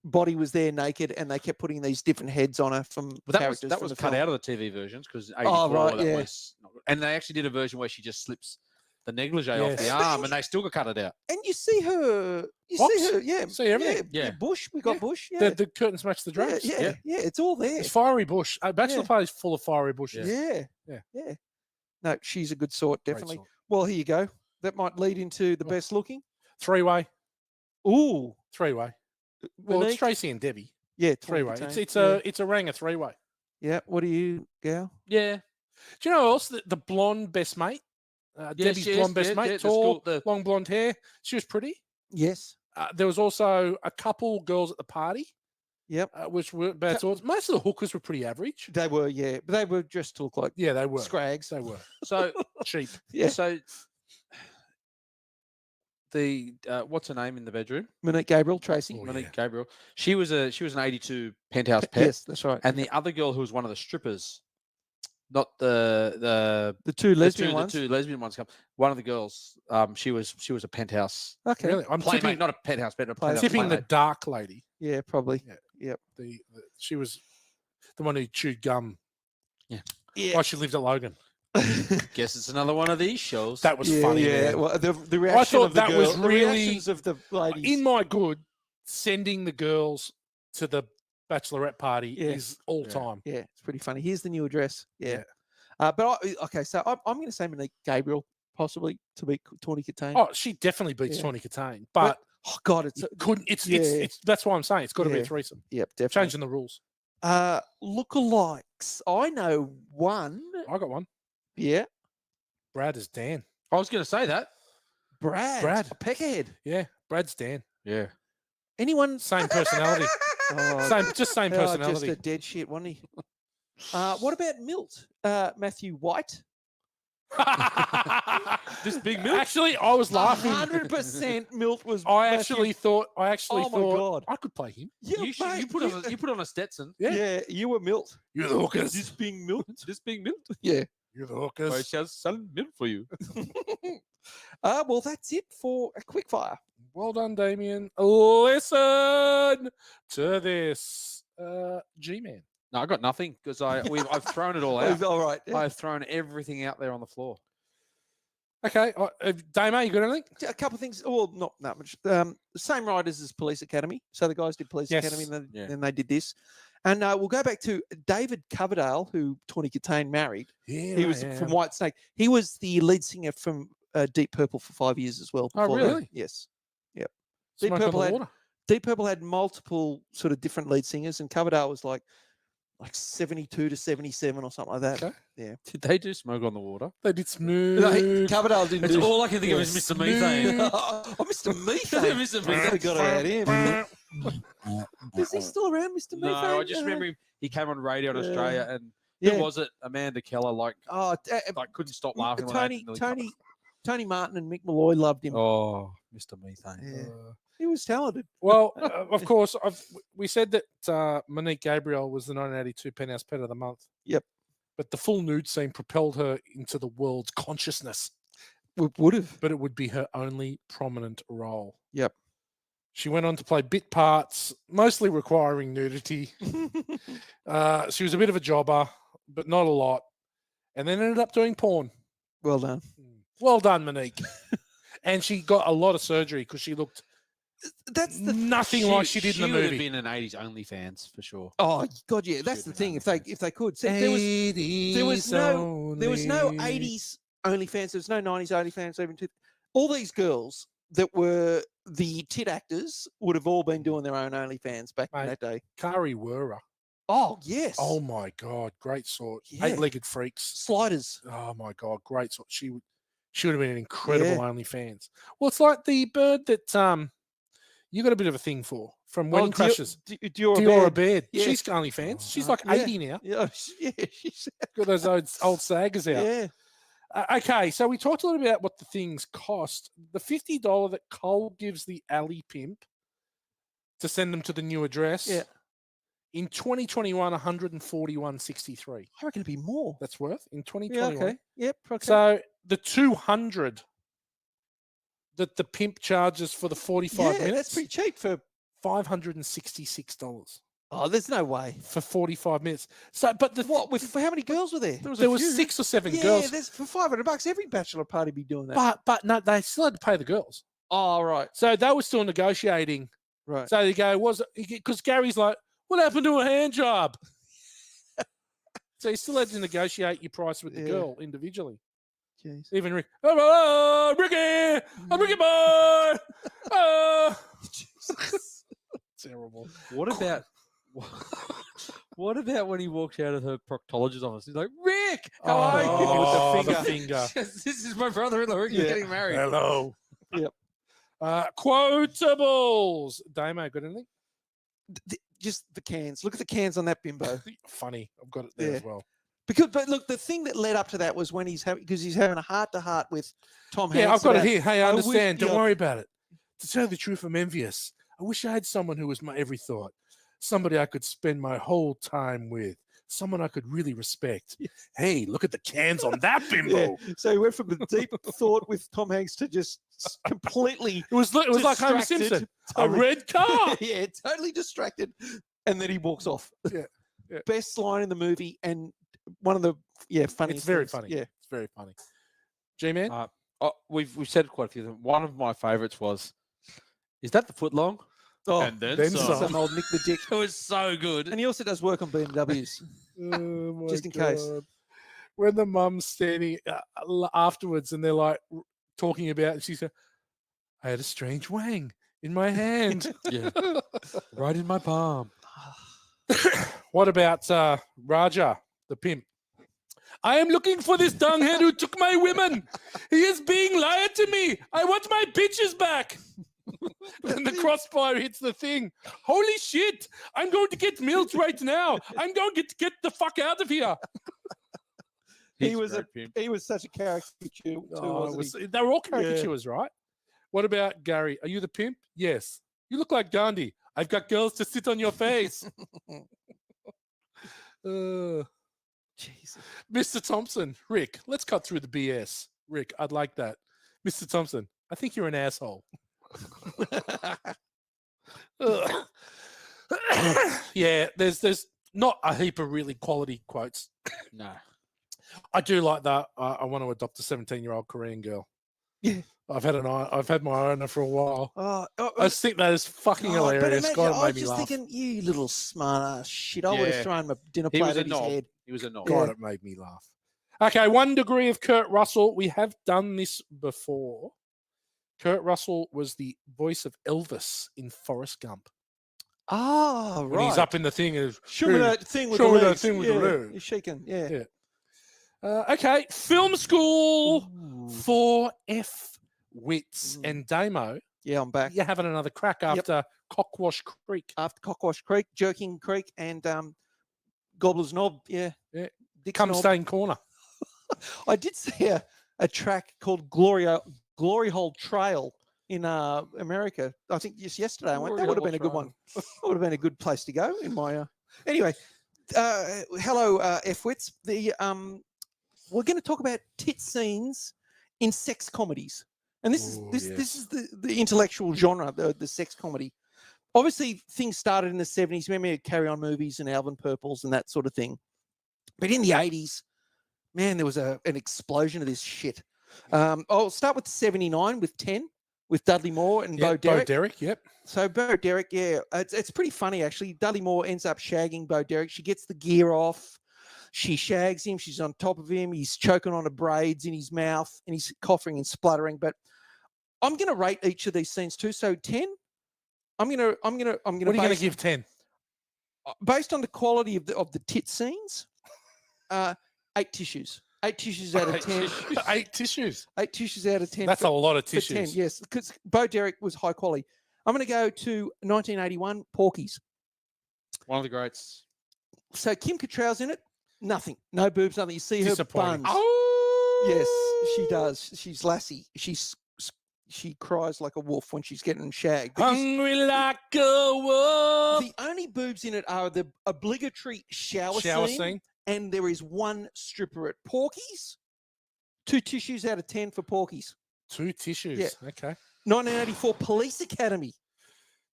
body was there naked, and they kept putting these different heads on her from But characters. that from was the cut film. out of the TV versions because right, yeah. was not good. And they actually did a version where she just slips the negligee off Yes. the arm, and they still got cut it out. And you see her. You Box? see her. Yeah. See everything. Yeah. Yeah. Bush. We got Yeah. Bush. Yeah. The curtains match the drapes. Yeah. It's all there. It's fiery bush. Bachelor Yeah. Party is full of fiery bushes. Yeah. No, she's a good sort, Great definitely. sort. Well, here you go. That might lead into the Oh. best looking. Three-way. Ooh. Three-way. Well, Monique? it's Tracy and Debbie. Yeah, Three-way. Tawny It's Kitaen. it's a Ranger three-way. Yeah. What do you, Gal? Yeah. Do you know who else? The blonde best mate. Debbie's yes, blonde best yeah, mate. yeah, the Tall, school- the- long blonde hair. She was pretty. Yes. There was also a couple girls at the party, Yep. which were bad sorts. Most of the hookers were pretty average. They were, yeah. But they were dressed to look like Yeah, they were. scrags. They were So cheap. Yeah. So the what's her name in the bedroom? Monique Gabriel, Tracy. Oh, Monique yeah. Gabriel. She was an 82 penthouse pet, Yes, that's right. and the other girl who was one of the strippers, not the The two lesbian the ones. two lesbian ones come. One of the girls, she was a penthouse Okay. Really, I'm playmate, tipping, not a penthouse pet, a Playmate. penthouse tipping the playmate. dark lady. Yeah, probably. She was the one who chewed gum. Yeah. While she lived at Logan. Guess it's another one of these shows. That was yeah, funny. yeah. man. Well, the reaction thought of the that girl, was the really- reactions of the ladies. In my good, sending the girls to the bachelorette party Yeah. is all Yeah. time. Yeah, it's pretty funny. Here's the new address. Yeah. Yeah. Okay, so I'm going to say Monique Gabriel, possibly to beat Tawny Kitaen. Oh, she definitely beats Yeah. Tawny Kitaen, but Oh God, it's It couldn't. It's that's why I'm saying it's got to be a Yeah. threesome. yep, definitely. Changing the rules. Lookalikes. I know one. I got one. Yeah, Brad is Dan. I was going to say that. Brad. A peckerhead. Yeah, Brad's Dan. Yeah. Anyone? Same personality. Oh, Same just personality. a dead shit, wasn't he? What about Milt? Matthew White. This big Milt? Actually, I was laughing. 100% Milt was. I Matthew- actually thought. Oh my God. I could play him. Yeah, you mate, put on a Stetson. Yeah, you were Milt. You're the hookers. This being Milt. This big Milt. Yeah. You're the I hookers. shall sell milk for you. Well, that's it for a quick fire. Well done, Damien. Listen to this, G-Man. No, I got nothing because I've thrown it all out. All right. yeah. I've thrown everything out there on the floor. Okay, Damo, you got anything? A couple of things. Well, not that much. Same writers as Police Academy. So the guys did Police Yes. Academy, and Yeah. then they did this. And we'll go back to David Coverdale, who Tawny Kitaen married. Yeah, He was from White Snake. He was the lead singer from Deep Purple for 5 years as well. Oh, before that. really? Yes. Smoke on Purple the had- water. Deep Purple had multiple sort of different lead singers, and Coverdale was like 72 to 77 or something like that. Okay. Did they do Smoke on the Water? They did smooth. No, Coverdale didn't It's do all I can think of is Yes. Mr. Methane. Oh, Mr. Methane. Mr. I Methane. forgot about him. Is he still around, Mr. Methane? No, I just remember he came on radio in Yeah. Australia, and Yeah. who was it? Amanda Keller, like couldn't stop laughing. when they nearly Tony Martin and Mick Malloy loved him. Oh, Mr. Methane. Yeah. He was talented. Well, of course, we said that Monique Gabriel was the 1982 Penthouse Pet of the Month. Yep. But the full nude scene propelled her into the world's consciousness. Would have. But it would be her only prominent role. Yep. She went on to play bit parts, mostly requiring nudity. She was a bit of a jobber, but not a lot. And then ended up doing porn. Well done. Well done, Monique. And she got a lot of surgery because she looked That's the nothing like she did in the would movie. have been an 80s OnlyFans for sure. Oh God, yeah. That's the Should thing. have If they could, so there was no 80s OnlyFans. There was no 90s OnlyFans. Even all these girls that were the tit actors would have all been doing their own OnlyFans back in Mate. that day. Kari Wurra. Oh yes. Oh my God, great sort. Yeah. 8-legged freaks. Sliders. Oh my God, great sort. She would have been an incredible Yeah. OnlyFans. Well, it's like the bird that you got a bit of a thing for from Wedding Crashers. Diora Baird. Yeah. She's OnlyFans. She's like Yeah. 80 now. Yeah, she's Got those old saggers out. yeah. Okay, so we talked a little bit about what the things cost. The $50 that Cole gives the alley pimp to send them to the new address. Yeah. In 2021, $141.63. I reckon it'd be more. That's worth in Yeah. 2021. Okay. Yep. Okay. So the 200 that the pimp charges for the 45 yeah, minutes, that's pretty cheap for. $566 Oh, there's no way. for 45 minutes. So, but the What? With how many girls were there? there was 6 or 7 yeah, girls. there's for $500. Every bachelor party be doing that. But no, they still had to pay the girls. Oh, right, So they were still negotiating. right. So they go, because Gary's like, what happened to a hand job? So you still had to negotiate your price with the Yeah. girl individually. Jeez. Even Rick, oh, Ricky, I'm Ricky boy. Oh. Terrible. What about what about when he walks out of her proctologist's office? He's like, Rick, how are you? Oh, With the the finger. This is my brother-in-law. Rick, you're Yeah. getting married. Hello. Yep. Quotables. Damo, got anything? Just the cans. Look at the cans on that bimbo. Funny. I've got it there Yeah. as well. But look, the thing that led up to that was when he's having a heart-to-heart with Tom Hanks. Yeah, I've got it about- here. Hey, I I wish- understand. Don't yeah. worry about it. To tell you the truth, I'm envious. I wish I had someone who was my every thought, somebody I could spend my whole time with, someone I could really respect. Yes. Hey, look at the cans on that Yeah. bimbo. So he went from the deep thought with Tom Hanks to just completely It was like Homer distracted, Simpson. A totally- red car. yeah, totally distracted, and then he walks off. Yeah, yeah. Best line in the movie, and one of the funniest. It's very things. funny. Yeah, It's very funny. G-Man? We've said quite a few of them. One of my favorites was, is that the foot long? oh, and then then some. some. some old Nick the Dick, It was so good. and he also does work on BMWs. Oh, my Just in case. God. When the mum's standing afterwards and they're like talking about, she said, I had a strange wang. in my hand. Yeah. Right in my palm. What about Raja, the pimp? I am looking for this dunghead who took my women. He is being lied to me. I want my bitches back. And the crossfire hits the thing. Holy shit. I'm going to get Milt right now. I'm going to get the fuck out of here. He was such a caricature too, wasn't he? They were all caricatures, right? What about Gary? Are you the pimp? Yes. You look like Gandhi. I've got girls to sit on your face. Jesus. Mr. Thompson, Rick, let's cut through the BS. Rick, I'd like that. Mr. Thompson, I think you're an asshole. Yeah, there's not a heap of really quality quotes. No. I do like that. I want to adopt a 17-year-old Korean girl. Yeah. I've had my eye on her for a while. Oh, I just think that is fucking hilarious. Imagine, God, it I made was me just laugh. thinking, you little smart ass shit. I would have Yeah. thrown my dinner He plate was a at his knob. head. He was a knob. God, it made me laugh. Okay, 1 degree of Kurt Russell. We have done this before. Kurt Russell was the voice of Elvis in Forrest Gump. Ah, right. When he's up in the thing. Show me that thing with show the me that legs. thing with the Yeah, legs. He's shaking. Yeah. Yeah. Okay, film school for F Wits and Damo. Yeah, I'm back. You're having another crack after Cockwash Creek. After Cockwash Creek, Jerking Creek, and Gobbler's Knob. Yeah. Yeah. Dick's Come Knob. Stain Corner. I did see a track called Glory Hole Trail in America. I think just yesterday. I went, that would have been a good one. That would have been a good place to go in my. Anyway, hello, F-Wits. We're going to talk about tit scenes in sex comedies. And this is the intellectual genre, the sex comedy. Obviously, things started in the 70s. Remember Carry On movies and Alvin Purples and that sort of thing. But in the 80s, man, there was an explosion of this shit. I'll start with 79 with 10 with Dudley Moore and Bo Derek. Bo Derek, yep. So Bo Derek, yeah, it's pretty funny actually. Dudley Moore ends up shagging Bo Derek. She gets the gear off. She shags him. She's on top of him. He's choking on the braids in his mouth and he's coughing and spluttering. But I'm going to rate each of these scenes too. So 10. I'm going to. What are you going to give 10? Based on the quality of the tit scenes, 8 tissues. 8 tissues out of 10. 8 tissues. 8 tissues out of 10. That's a lot of for 10, tissues. yes, because Bo Derek was high quality. I'm going to go to 1981, Porky's. One of the greats. So Kim Cattrall's in it. Nothing. No boobs, nothing. You see her Disappointing. buns. Oh, Yes, she does. She's Lassie. She cries like a wolf when she's getting shagged. But Hungry like a wolf. the only boobs in it are the obligatory shower scene, and there is one stripper at Porky's. 2 tissues out of 10 for Porky's. 2 tissues. Yeah. Okay. 1984 Police Academy.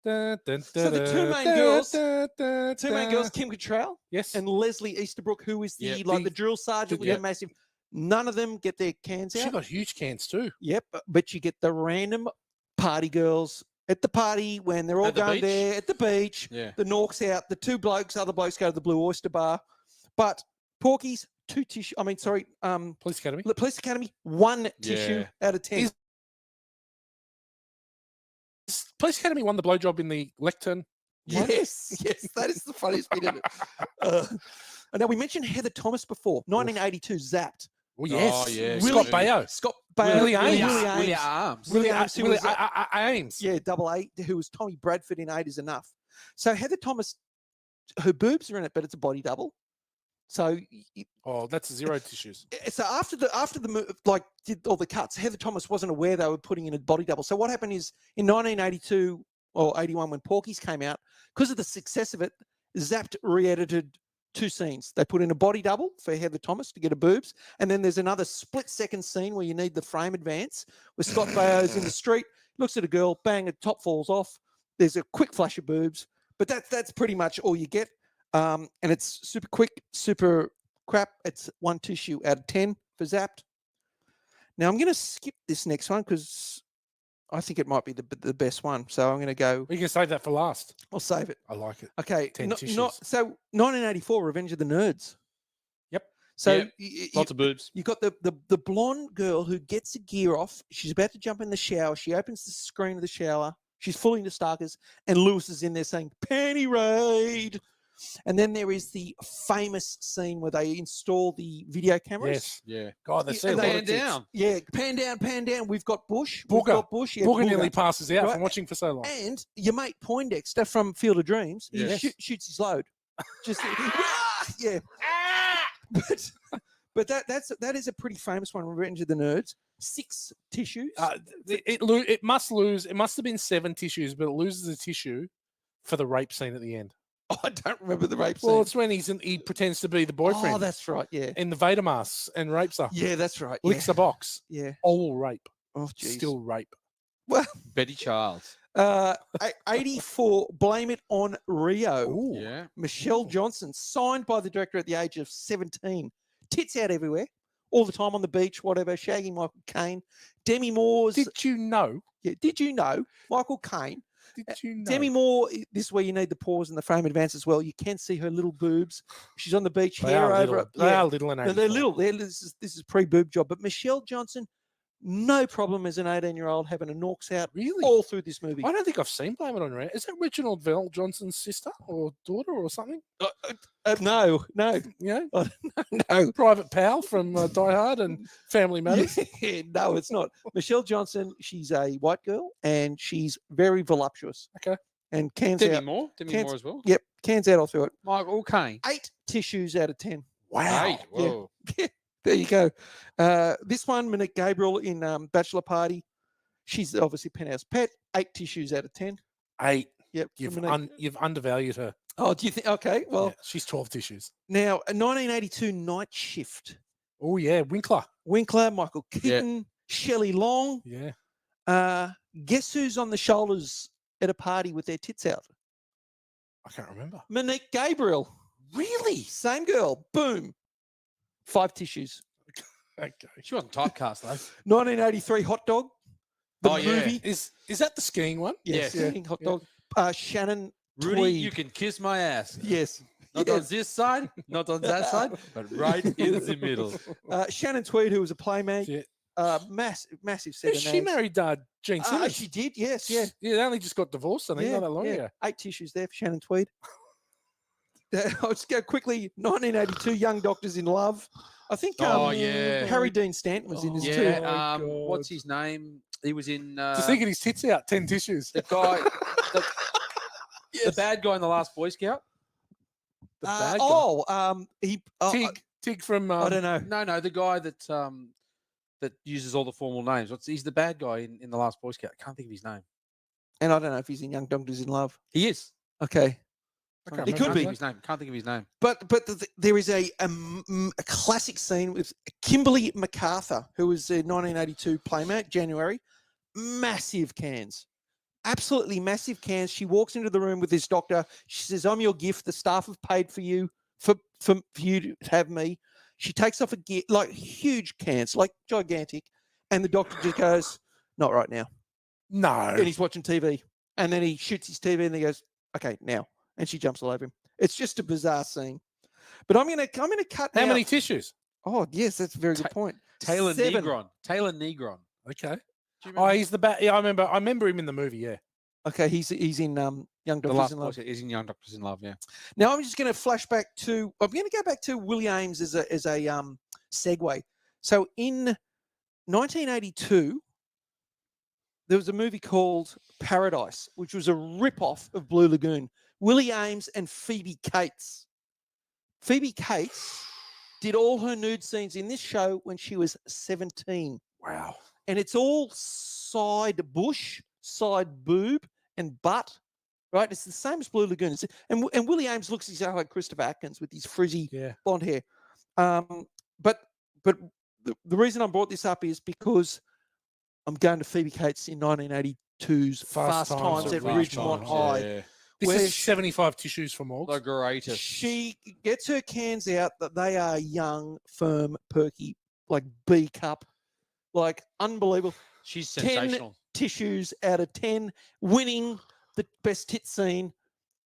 So the two main girls, Kim Cattrall yes, and Leslie Easterbrook, who is the the drill sergeant with a massive. None of them get their cans out. She got huge cans too. Yep, but you get the random party girls at the party when they're all going there at the beach. Yeah. The Norks out, the 2 blokes, other blokes go to the Blue Oyster Bar. But Porky's, 2 tissue. I mean, sorry, Police Academy. Police Academy, 1 tissue out of 10. Police Academy won the blowjob in the lectern. Yes, that is the funniest bit of it. Now we mentioned Heather Thomas before. 1982, Zapped. Well, yes. Oh, yeah. Scott Baio. Scott Baio. Willie Ames. Willie Arms. Willie Ames, who was, Ames. yeah, double A, who was Tommy Bradford in 8 is Enough. So Heather Thomas, her boobs are in it, but it's a body double. So, that's 0 tissues. So after the did all the cuts, Heather Thomas wasn't aware they were putting in a body double. So what happened is in 1982 or 81 when Porky's came out, because of the success of it, Zapped re-edited 2 scenes. They put in a body double for Heather Thomas to get her boobs, and then there's another split-second scene where you need the frame advance, where Scott Baio's in the street, looks at a girl, bang, the top falls off. There's a quick flash of boobs, but that's pretty much all you get. And it's super quick, super crap. It's 1 tissue out of 10 for Zapped. Now I'm going to skip this next one because I think it might be the best one. So I'm going to go. We can save that for last. I'll save it. I like it. Okay. 10 tissues. So 1984, Revenge of the Nerds. Yep. So lots of boobs. You got the blonde girl who gets the gear off. She's about to jump in the shower. She opens the screen of the shower. She's full into Starkers, and Lewis is in there saying, "Panty raid." And then there is the famous scene where they install the video cameras. Yes. Yeah. God, they Yeah, see a and lot they- of Pan tits. down. Yeah, pan down. We've got Bush. We've Booger. got Bush. Yeah, Booger Booger. nearly passes out Right. from watching for so long. And your mate Poindexter from Field of Dreams, he Yes. shoots his load. Just yeah. But that is a pretty famous one. Revenge of the Nerds. 6 tissues. It must lose. It must have been 7 tissues, but it loses a tissue for the rape scene at the end. I don't remember the rape scene. Well, it's when he pretends to be the boyfriend Oh, that's right. Yeah. in the Vader mask and rapes her. Yeah, that's right. Licks the box. Yeah. All rape. Oh, geez. Still rape. Well, Betty Childs. 84. Blame It on Rio. Ooh. Yeah. Michelle Johnson, signed by the director at the age of 17. Tits out everywhere, all the time on the beach, whatever, shagging Michael Caine. Demi Moore's. Did you know? Did you know Michael Caine? Did you know? Demi Moore, this is where you need the pause and the frame advance as well. You can see her little boobs. She's on the beach, They hair are over. little. They are little and No, they're little. This is pre-boob job. But Michelle Johnson, no problem as an 18-year-old having a norks out Really? all through this movie. I don't think I've seen Blame It on Rio. Is that Reginald Vell Johnson's sister or daughter or something? No. You know, No. private pal from Die Hard and Family Matters. Yeah, no, it's not. Michelle Johnson, she's a white girl and she's very voluptuous. Okay. And cans Demi out. Moore. Demi Can't- Moore as well. Yep, cans out all through it. Michael Caine. 8 tissues out of 10. Wow. 8. Whoa. There you go. This one, Monique Gabriel in Bachelor Party. She's obviously Penthouse Pet. 8 tissues out of 10. 8. Yep. for You've Monique. you've undervalued her. Oh, do you think? Okay, well, Yeah, she's 12 tissues. now a 1982 Night Shift. Oh yeah, Winkler. Winkler, Michael Keaton, Shelley Long. Yeah, Guess who's on the shoulders at a party with their tits out? I can't remember. Monique Gabriel. Really? Same girl. Boom. 5 tissues. Okay. She wasn't typecast though. 1983 Hot Dog. The Oh, yeah. movie. Is that the skiing one? Yes. Yes. Yeah. Hot Yeah. Dog. Shannon Rudy, Tweed. you can kiss my ass. Yes. Not on this side, not on that side, but right in the middle. Shannon Tweed, who was a playmate. Yeah. Massive set of She names. married Gene Simmons. She did, yes, yeah. Yeah, they only just got divorced, I think, not that long ago. 8 tissues there for Shannon Tweed. I'll just go quickly. 1982 Young Doctors in Love. I think Oh, yeah. Harry Dean Stanton was in this too. Yeah, my what's God. his name? He was in Just thinking his tits out, 10 tissues. the guy, the bad guy in the Last Boy Scout. The bad guy. He Tig from. I don't know. No, the guy that that uses all the formal names. He's the bad guy in the Last Boy Scout. I can't think of his name. And I don't know if he's in Young Doctors in Love. He is. Okay. I can't He could remember. be. Think of his name. Can't think of his name. But there is a classic scene with Kimberly MacArthur, who was a 1982 playmate, January. Massive cans. Absolutely massive cans. She walks into the room with this doctor. She says, "I'm your gift. The staff have paid for you for you to have me." She takes off a gear, like huge cans, like gigantic. And the doctor just goes, "Not right now." No. And he's watching TV. And then he shoots his TV and he goes, "Okay, now." And she jumps all over him. It's just a bizarre scene. But I'm gonna cut How out- many tissues? Oh, yes, that's a very good point. Taylor 7. Negron. Taylor Negron. Okay. Do you Oh, he's the bad. Yeah, I remember him in the movie. Yeah. Okay, he's in Young the Doctors Last in Boy Love. Scout is in Young Doctors in Love. Yeah. Now I'm just going to flash back to. I'm going to go back to Willie Ames as a segue. So in 1982, there was a movie called Paradise, which was a rip-off of Blue Lagoon. Willie Ames and Phoebe Cates. Phoebe Cates did all her nude scenes in this show when she was 17. Wow. And it's all side bush, side boob, and butt, right? It's the same as Blue Lagoon. And Willie Ames looks exactly like Christopher Atkins with his frizzy Yeah. blonde hair. But the reason I brought this up is because I'm going to Phoebe Cates in 1982's Fast Times at Ridgemont High. Yeah. This Where is 75 tissues for Morgs. The greatest. She gets her cans out that they are young, firm, perky, like B cup, like unbelievable. She's 10 sensational. tissues out of 10, winning the best tit scene.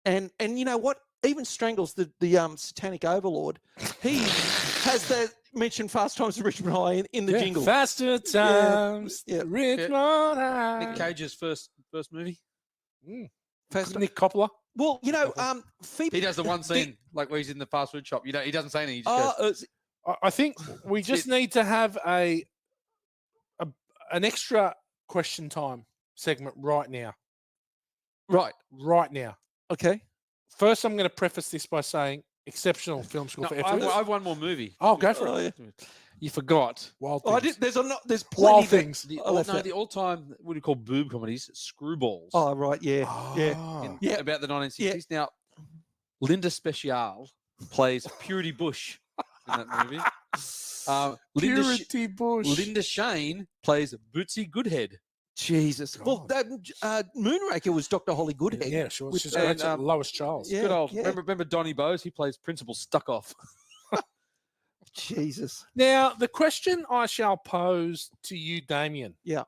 And you know what? Even Strangles, the satanic overlord, he has that mentioned Fast Times at Richmond High in the jingle. Faster times. Yeah. Richmond High. Nick Cage's first movie. First time. Nick Coppola. Well, you know, Phoebe. He does the one scene like where he's in the fast food shop. You know, he doesn't say anything. He just goes, I think we just need to have an extra question time segment right now. right now. Okay. First, I'm going to preface this by saying exceptional film score no, for I effortless. have one more movie. Oh, go for Oh, it. yeah. You forgot. Wild Oh, Things. there's plenty Wild that- Things. The, I left out. the all-time, what do you call boob comedies? Screwballs. Oh, right. Yeah. Yeah. Ah. Yeah. About the 1960s. Now, Linda Special plays Purity Bush in that movie. Purity Bush. Linda Shane plays Bootsy Goodhead. Jesus. Well, that Moonraker was Dr. Holly Goodhead. Yeah, sure. with- She's and, Lois Charles. Yeah, Good old. yeah. Remember Donnie Bowes? He plays Principal Stuckoff. Jesus. Now, the question I shall pose to you, Damien. Yeah.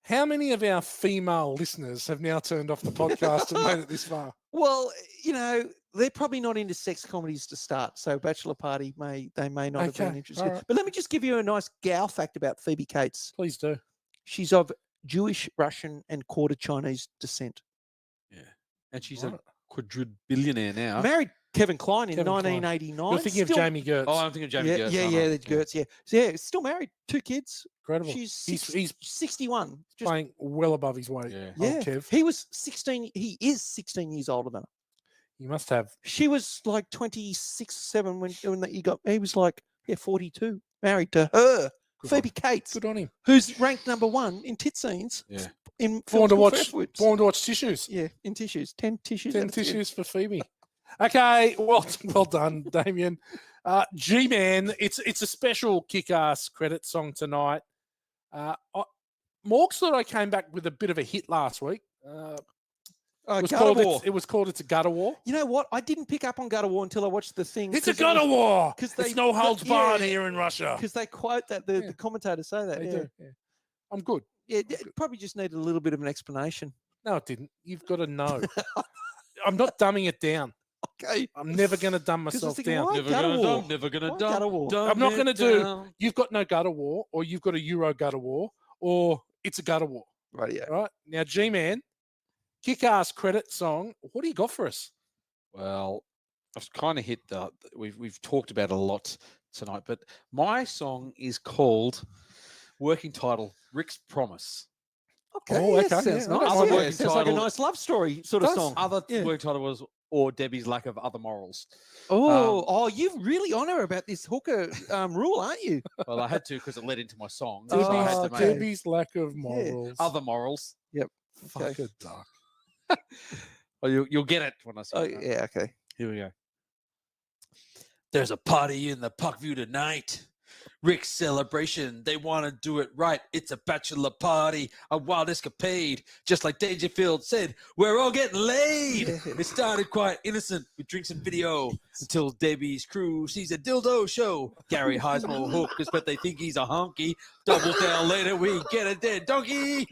How many of our female listeners have now turned off the podcast and made it this far? Well, you know, they're probably not into sex comedies to start. So Bachelor Party may not have been Okay, interested. all right. But let me just give you a nice gal fact about Phoebe Cates. Please do. She's of Jewish, Russian, and quarter Chinese descent. Yeah. And she's Right. a quadrillionaire now. Married Kevin Kline in Kevin Kline. 1989. You're thinking of Still- Jamie Gertz. Oh, I'm thinking of Jamie yeah, Gertz. yeah, aren't yeah, I? that's Gertz, yeah. So, yeah, still married, 2 kids. Incredible. She's He's 61. Just, playing well above his weight. Yeah. Old yeah, Kev. he was 16. He is 16 years older than her. You must have. She was like 26, 7 when he was like 42, married to her, Good Phoebe Cates, Good on him. who's ranked number 1 in tit scenes. Yeah. In Born to Films for watch. Efforts. Born to watch tissues. Yeah, in tissues, 10 tissues. 10 out of 10. tissues for Phoebe. Okay, well done, Damien. G-Man, it's a special kick-ass credit song tonight. Morgs thought I came back with a bit of a hit last week. It was Gutter War. called It's a Gutter War. You know what? I didn't pick up on Gutter War until I watched the thing. It's a gutter war. 'cause It's they- no holds barred yeah. here in Russia. Because they quote that, the commentators say that. They Yeah. do. Yeah. I'm good. Yeah, it probably just needed a little bit of an explanation. No, it didn't. You've got to know. I'm not dumbing it down. Okay. I'm never going to dumb 'Cause I was myself thinking, down. why Never Gutter gonna War? dump, never gonna Why dump. Gutter War? dump I'm not it gonna do- down. You've got no gutter war, or you've got a Euro gutter war, or it's a gutter war. Right, yeah. Right now, G-Man, kick-ass credit song. What do you got for us? Well, I've kind of hit the. We've talked about it a lot tonight, but my song is called working title Rick's Promise. Okay. Oh, yeah, okay, sounds yeah, nice. okay. Other Yeah, working sounds like a title- nice love story sort of Does. song. Other Yeah. working title was or Debbie's lack of other morals. Oh, you really on her about this hooker rule, aren't you? Well, I had to because it led into my song. Debbie's- so I had to okay. make Debbie's lack of morals. other morals. Fuck Okay. it, duck. Oh, you'll get it when I say Oh, it. yeah, okay. Here we go. There's a party in the Parkview tonight. Rick's celebration. They want to do it right. It's a bachelor party, a wild escapade. Just like Dangerfield said, we're all getting laid. Yeah. It started quite innocent with drinks and video until Debbie's crew sees a dildo show. Gary hides more hookers, but they think he's a honky. Double down later, we get a dead donkey.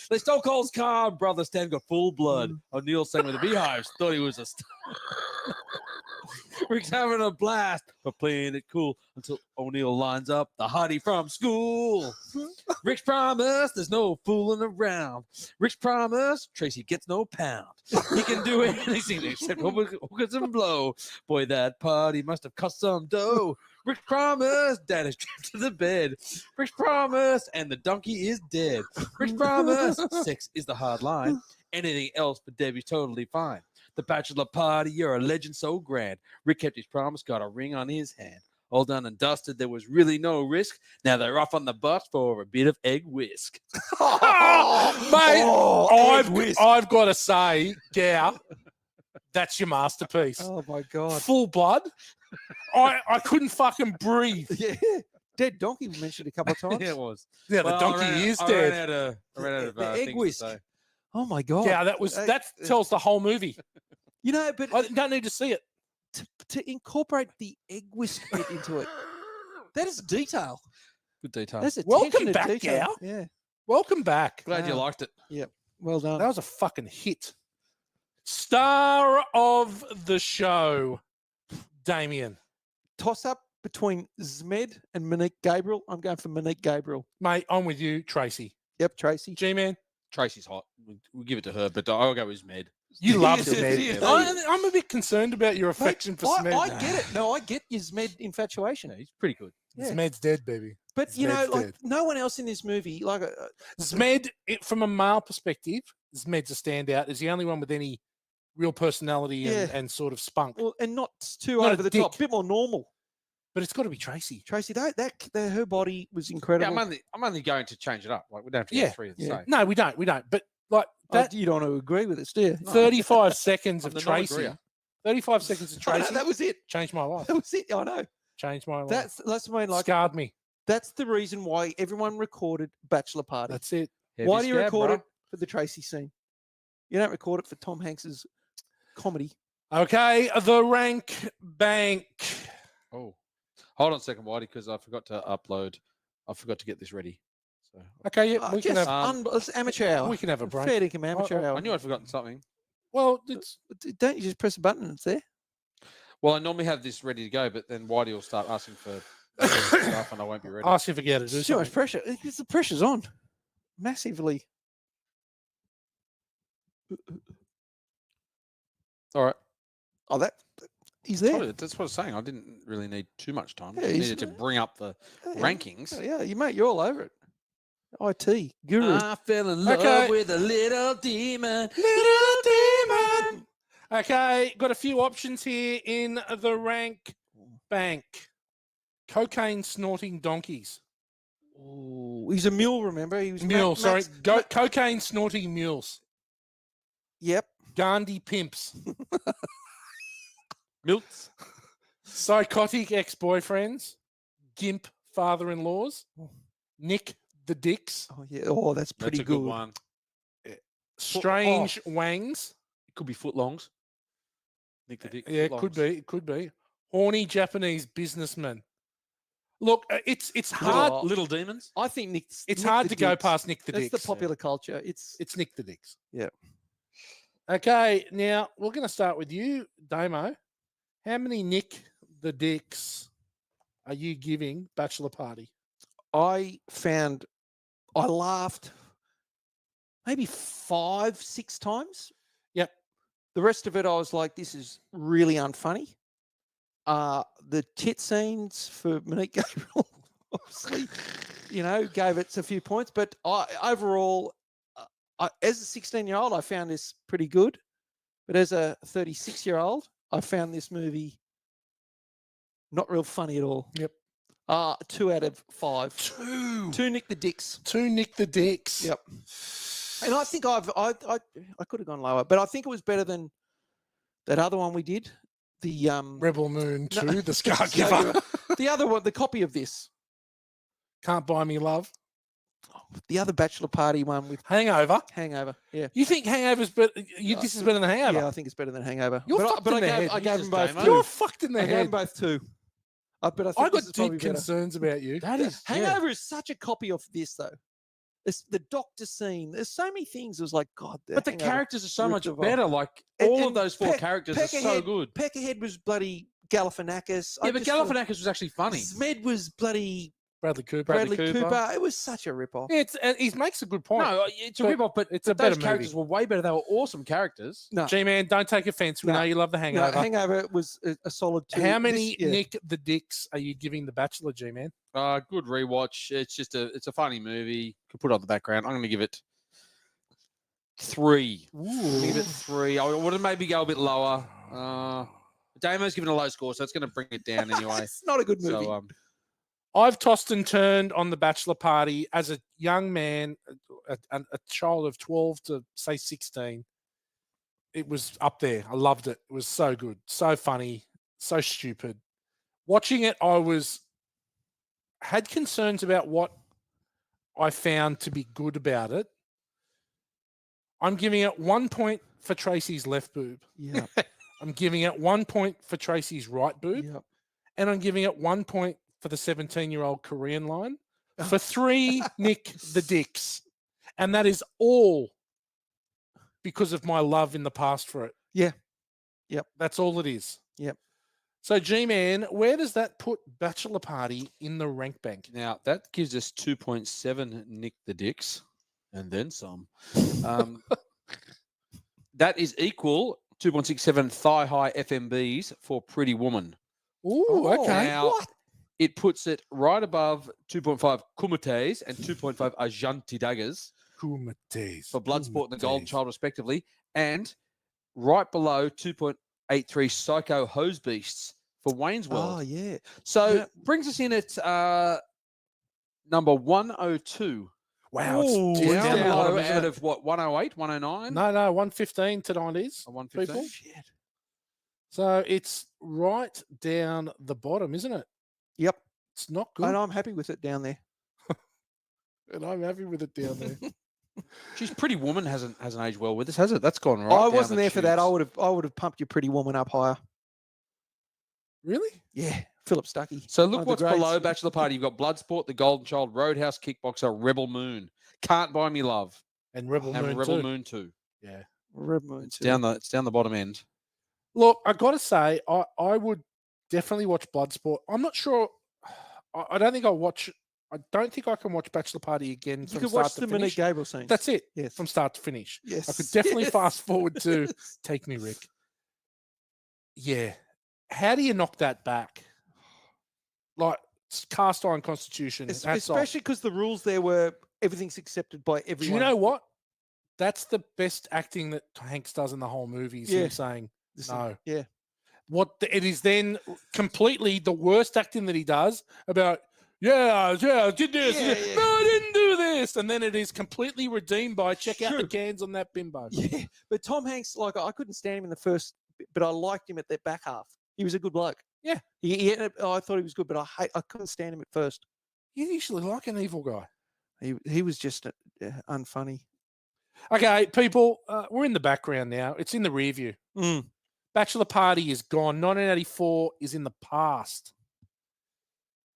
They stole Cole's car. Brother Stan got full blood. O'Neill sang with the Beehives. Thought he was a star. Rick's having a blast, but playing it cool until O'Neill lines up the hottie from school. Rick's promise, there's no fooling around. Rick's promise, Tracy gets no pound. He can do anything except hookers and blow. Boy, that party must have cost some dough. Rick's promise, Dad is strapped to the bed. Rick's promise, and the donkey is dead. Rick's promise, sex is the hard line. Anything else but Debbie's totally fine. The bachelor party, you're a legend so grand. Rick kept his promise, got a ring on his hand. All done and dusted, there was really no risk. Now they're off on the bus for a bit of egg whisk. Mate, Oh, I've got to say, Gow, that's your masterpiece. Oh, my God. Full blood. I couldn't fucking breathe. Yeah. Dead donkey we mentioned a couple of times. Yeah, it was. Yeah, the Well, donkey is I dead. ran out of The egg things to whisk. say. Oh, my God. Yeah, that tells the whole movie. You know, but I don't need to see it. to incorporate the egg whisk bit into it, that is detail. Good detail. That's Welcome attention to back, detail. Gow. Yeah. Welcome back. Glad you Wow. liked it. Well done. That was a fucking hit. Star of the show, Damien. Toss up between Zmed and Monique Gabriel. I'm going for Monique Gabriel. Mate, I'm with you, Tracy. Yep, Tracy. G-Man, Tracy's hot. We'll give it to her, but I'll go with Med. You love Yes, Smed. yes. I'm a bit concerned about your affection for Smed. I get it. No, I get your Zmed infatuation. Yeah, he's pretty good. Yeah. Smed's dead, baby. But you know, Zmed's like dead. no one else in this movie, like Smed, from a male perspective, Smed's a standout. Is the only one with any real personality and, Yeah. and sort of spunk. well, and not too Not a over the top, dick. bit more normal. But it's got to be Tracy. Tracy, that her body was Yeah, incredible. I'm only going to change it up. Like we don't have to Yeah, go 3 at the yeah. same. No, we don't. But like that You don't want to agree with us, do you? No. 35 seconds I'm of the Tracy. non-agreeer. 35 seconds of I know, Tracy that was it. changed my life. That was it. I know. Changed my life. That's what I mean. Like Scarred me. that's the reason why everyone recorded Bachelor Party. That's it. Why do you record it for the Tracy scene? You don't record it for Tom Hanks's comedy. Okay, the rank bank. Oh, hold on a second, Whitey, because I forgot to upload. I forgot to get this ready. So Okay, yeah, we can Just have it's amateur hour. we can have a break. Fair dinkum amateur hour. I knew I'd forgotten something. Well, it's Don't you just press a button and it's there? Well, I normally have this ready to go, but then Whitey will start asking for stuff, and I won't be ready. ask if you get to do It's too much something. pressure. Because the pressure's on massively. All right. Oh, he's Told there. you, that's what I was saying. I didn't really need too much time. Yeah, I he's- needed to bring up the Yeah, rankings. Yeah, you mate, you're all over it. IT guru. I fell in love Okay. with a little demon. Little demon. Okay, got a few options here in the rank bank. Cocaine snorting donkeys. Ooh, he's a mule. Remember, he was Mule, sorry. Matt's- Cocaine snorting mules. Yep. Gandhi pimps. Milts. Psychotic ex-boyfriends. Gimp father-in-laws. Nick the dicks. Oh yeah. Oh, that's pretty That's a good one. Strange wangs. It could be footlongs. Nick the Dick. Yeah, it could footlongs. be. It could be. Horny Japanese businessman. Look, it's hard. Oh, Little demons. I think It's Nick hard the to go Dicks. past Nick the That's Dicks. the popular culture. It's It's Nick the Dicks. Yeah. Okay, now we're going to start with you, Damo. How many Nick the Dicks are you giving Bachelor Party? I laughed maybe 5, 6 times. Yep. The rest of it, I was like, this is really unfunny. The tit scenes for Monique Gabriel, obviously, gave it a few points. But overall, as a 16-year-old, I found this pretty good. But as a 36-year-old, I found this movie not real funny at all. Yep. 2 out of 5. Two. 2 Nick the Dicks. Two Nick the Dicks. Yep. And I think I could have gone lower, but I think it was better than that other one we did. The Rebel Moon 2, No, the Scar Scar Giver. Giver. The other one, the copy of this. Can't Buy Me Love. The other Bachelor Party one with Hangover. Hangover. Yeah. You think Hangover's better? This is better than Hangover? Yeah, I think it's better than Hangover. You're but fucked but in the head. I gave them both Damo. 2. You're fucked in the I gave them head. both 2. But I think I got this is probably deep better. concerns about you. That is Hangover is such a copy of this, though. It's the doctor scene. There's so many things. It was like, God, But the Hangover characters are so much ripped it off. better. Like And- all of and those 4 Peck- characters are so Peckerhead- good. Peckerhead was bloody Galifianakis. Yeah, but Galifianakis was actually funny. Smed was bloody Bradley Cooper. Bradley Cooper. Cooper. It was such a rip-off. Yeah, he makes a good point. No, it's a But rip-off, but it's a those better characters movie. were way better. They were awesome characters. No, G-Man, don't take offense. We No. know you love the no, Hangover. Hangover was a solid 2. How many This- yeah. Nick the Dicks are you giving The Bachelor, G-Man? Good rewatch. It's just it's a funny movie. Could put it on the background. I'm going to give it 3. Give it 3. I would have maybe go a bit lower. Damo's given a low score, so it's going to bring it down anyway. It's not a good movie. So I've tossed and turned on The Bachelor Party as a young man, a child of 12 to, say, 16. It was up there. I loved it. It was so good, so funny, so stupid. Watching it, had concerns about what I found to be good about it. I'm giving it 1 point for Tracy's left boob. yeah, I'm giving it 1 point for Tracy's right boob. yeah. And I'm giving it 1 point for the 17-year-old Korean line for 3 Nick the Dicks. And that is all because of my love in the past for it. Yeah. Yep. That's all it is. Yep. So, G-Man, where does that put Bachelor Party in the rank bank? now that gives us 2.7 Nick the Dicks And then some. That is equal 2.67 thigh-high FMBs for Pretty Woman. Ooh, okay. Now, it puts it right above 2.5 kumites and 2.5 ajanti daggers Kumites. for Bloodsport and the Golden Child, respectively, and right below 2.83 Psycho Hose Beasts for Wayne's World. Oh, yeah. So brings us in at number 102. Wow, Ooh, it's it's Down down low bottom, isn't out it? of what, 108, 109? No, 115 tonight is. 115. people. Shit. So it's right down the bottom, isn't it? Yep. It's not good. And I'm happy with it down there. And I'm happy with it down there. She's Pretty Woman hasn't aged well with us, has it? That's gone right. I down wasn't the there for that. tubes. I would have pumped your Pretty Woman up higher. Really? Yeah. Philip Stuckey. So one look of the what's greats. below Bachelor Party. You've got Bloodsport, The Golden Child, Roadhouse, Kickboxer, Rebel Moon, Can't Buy Me Love, And Rebel and Moon Rebel too. Moon 2. Yeah. Red Moon It's too. down the bottom end. Look, I got to say, I would definitely watch Bloodsport. I'm not sure. I don't think I'll watch. I don't think I can watch Bachelor Party again You from could start watch to the Monique finish. Gabriel scenes. That's it. Yes. From start to finish. Yes. I could definitely Yes. fast forward to Yes. Take Me, Rick. Yeah. How do you knock that back? Like cast iron constitution. hats off. Especially because the rules there were everything's accepted by Do everyone. you know what? That's the best acting that Hanks does in the whole movie. Is Yeah. him saying no. Yeah. It is then completely the worst acting that he does about. Yeah, I did this. Yeah, No, yeah. I didn't do this. And then it is completely redeemed by check out the True. cans on that bimbo. Yeah. But Tom Hanks, like I couldn't stand him in the first, but I liked him at that back half. He was a good bloke. Yeah. I thought he was good, but I couldn't stand him at first. You usually like an evil guy. He was just unfunny. Okay, people, we're in the background now. It's in the rear view. Mm. Bachelor Party is gone. 1984 is in the past.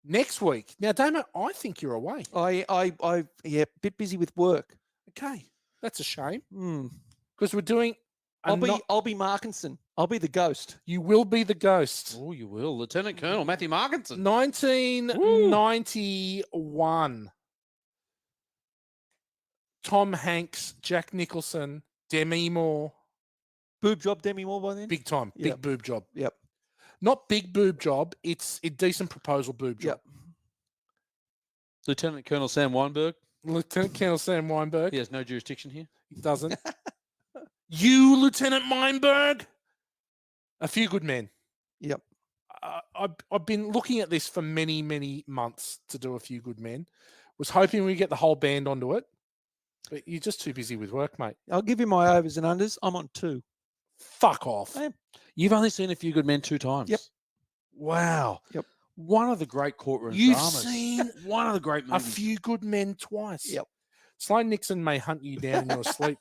Next week. Now, Damo, I think you're away. I bit busy with work. Okay. That's a shame Mm. because we're doing. I'll be Markinson. I'll be the ghost. You will be the ghost. Oh, you will. Lieutenant Colonel Matthew Markinson. 1991. Tom Hanks, Jack Nicholson, Demi Moore. Boob job Demi Moore by then. Big time. Big Yep. boob job. Yep. Not big boob job. It's a decent proposal boob job. Yep. Lieutenant Colonel Sam Weinberg. Lieutenant Colonel Sam Weinberg. He has no jurisdiction here. He doesn't. You, Lieutenant Weinberg. A Few Good Men. Yep. I've been looking at this for many, many months to do A Few Good Men. Was hoping we get the whole band onto it. But you're just too busy with work, mate. I'll give you my overs and unders. I'm on 2. Fuck off. I am. You've only seen A Few Good Men 2 times. Yep. Wow. Yep. One of the great courtroom You've dramas. seen one of the great A movies. Few Good Men twice. Yep. Sloane Nixon may hunt you down in your sleep.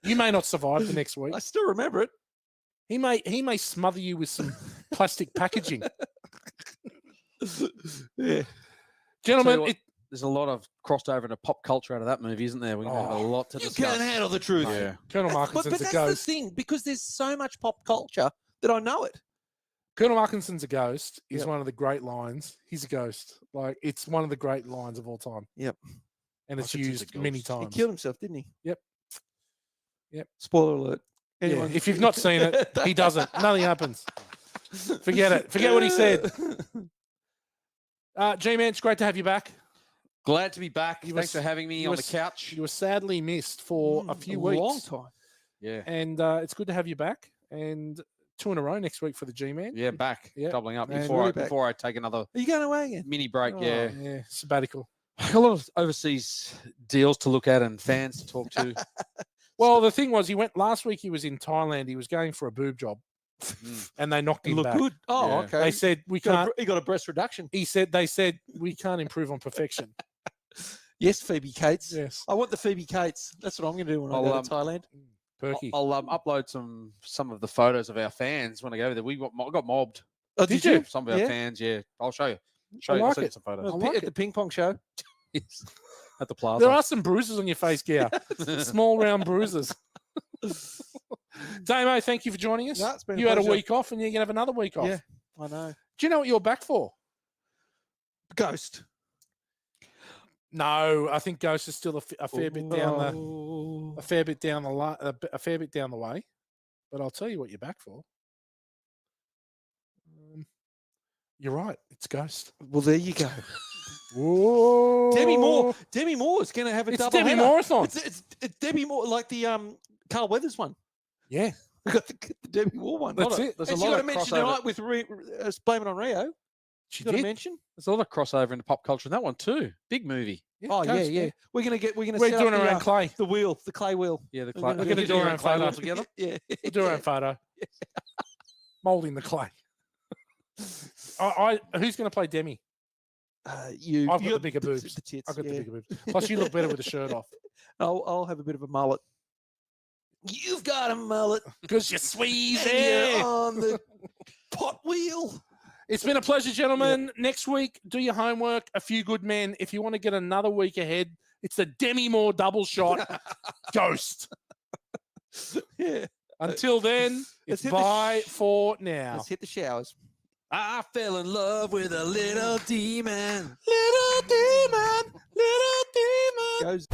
You may not survive the next week. I still remember it. He may smother you with some plastic packaging. Yeah. Gentlemen, what, there's a lot of crossed over into pop culture out of that movie, isn't there? We're going to have a lot to You discuss. can't handle the truth. Yeah. Colonel But Markinson's that's a the ghost. thing, because there's so much pop culture that I know it. Colonel Markinson's a ghost is Yep. one of the great lines. He's a ghost. Like, it's one of the great lines of all time. Yep. And it's Markinson's a used many ghost. He times. killed himself, didn't he? Yep. Yep. Spoiler alert. Yeah, Anyone- if you've not seen it, he doesn't. Nothing happens. Forget it. Forget what he said. G-Man, it's great to have you back. Glad to be back. You Thanks were- for having me you on were the s- couch. You were sadly missed for a few weeks. Long time. Yeah. And it's good to have you back. And 2 in a row next week for the G-Man. Yeah, back. Yeah. Doubling up Man, before really back. before I take another Are you going away again? mini break. Oh. Yeah. Yeah, sabbatical. A lot of overseas deals to look at and fans to talk to. Well, the thing was, he went last week. He was in Thailand. He was going for a boob job, and they knocked You him look back. good. Oh, Yeah. okay. They said we Got a can't. br- he got a breast reduction. They said we can't improve on perfection. Yes, Phoebe Cates. Yes, I want the Phoebe Cates. That's what I'm going to do when I go to Thailand. Perky. I'll upload some of the photos of our fans when I go over there. I got mobbed. Oh, Did you? Some of our Yeah. fans, yeah. I'll show you. I I'll like send you it. some photos. I like At the ping pong show. Yes. At the plaza. There are some bruises on your face, Gow. Small round bruises. Damo, thank you for joining us. No, it's been a You had a pleasure. week off, and you're gonna have another week off. Yeah, I know. Do you know what you're back for? Ghost. No, I think Ghost is still a fair bit down the a fair bit down the way. But I'll tell you what you're back for. You're right. It's Ghost. Well, there you go. Whoa. Demi Moore is going to have a It's double Demi header. Moore-a-thon. It's Demi Moore, like the Carl Weathers one. Yeah. We got the Demi Moore one. That's it. There's And a she lot got a of mention crossover. tonight with Blame It on Rio. She Got a did. mention. There's a lot of crossover into pop culture in that one too. Big movie. Yeah, Oh Ghost, yeah. We're gonna We're set doing up our own clay. the wheel, the clay wheel. Yeah, the We're clay. gonna We're gonna You do our own clay wheel photo. together. Yeah. We'll do our own photo. Molding the clay. Who's going to play Demi? You. I've got you the bigger boobs. The tits. I've got yeah. the bigger boobs. Plus, you look better with the shirt off. I'll have a bit of a mullet. You've got a mullet. Because you're sweezy. And you're on the pot wheel. It's been a pleasure, gentlemen. Next week, do your homework. A Few Good Men. If you want to get another week ahead, it's the Demi Moore double shot. Ghost. Yeah. Until then, it's hit the bye for now. Let's hit the showers. I fell in love with a little demon. Little demon, little demon. Goes.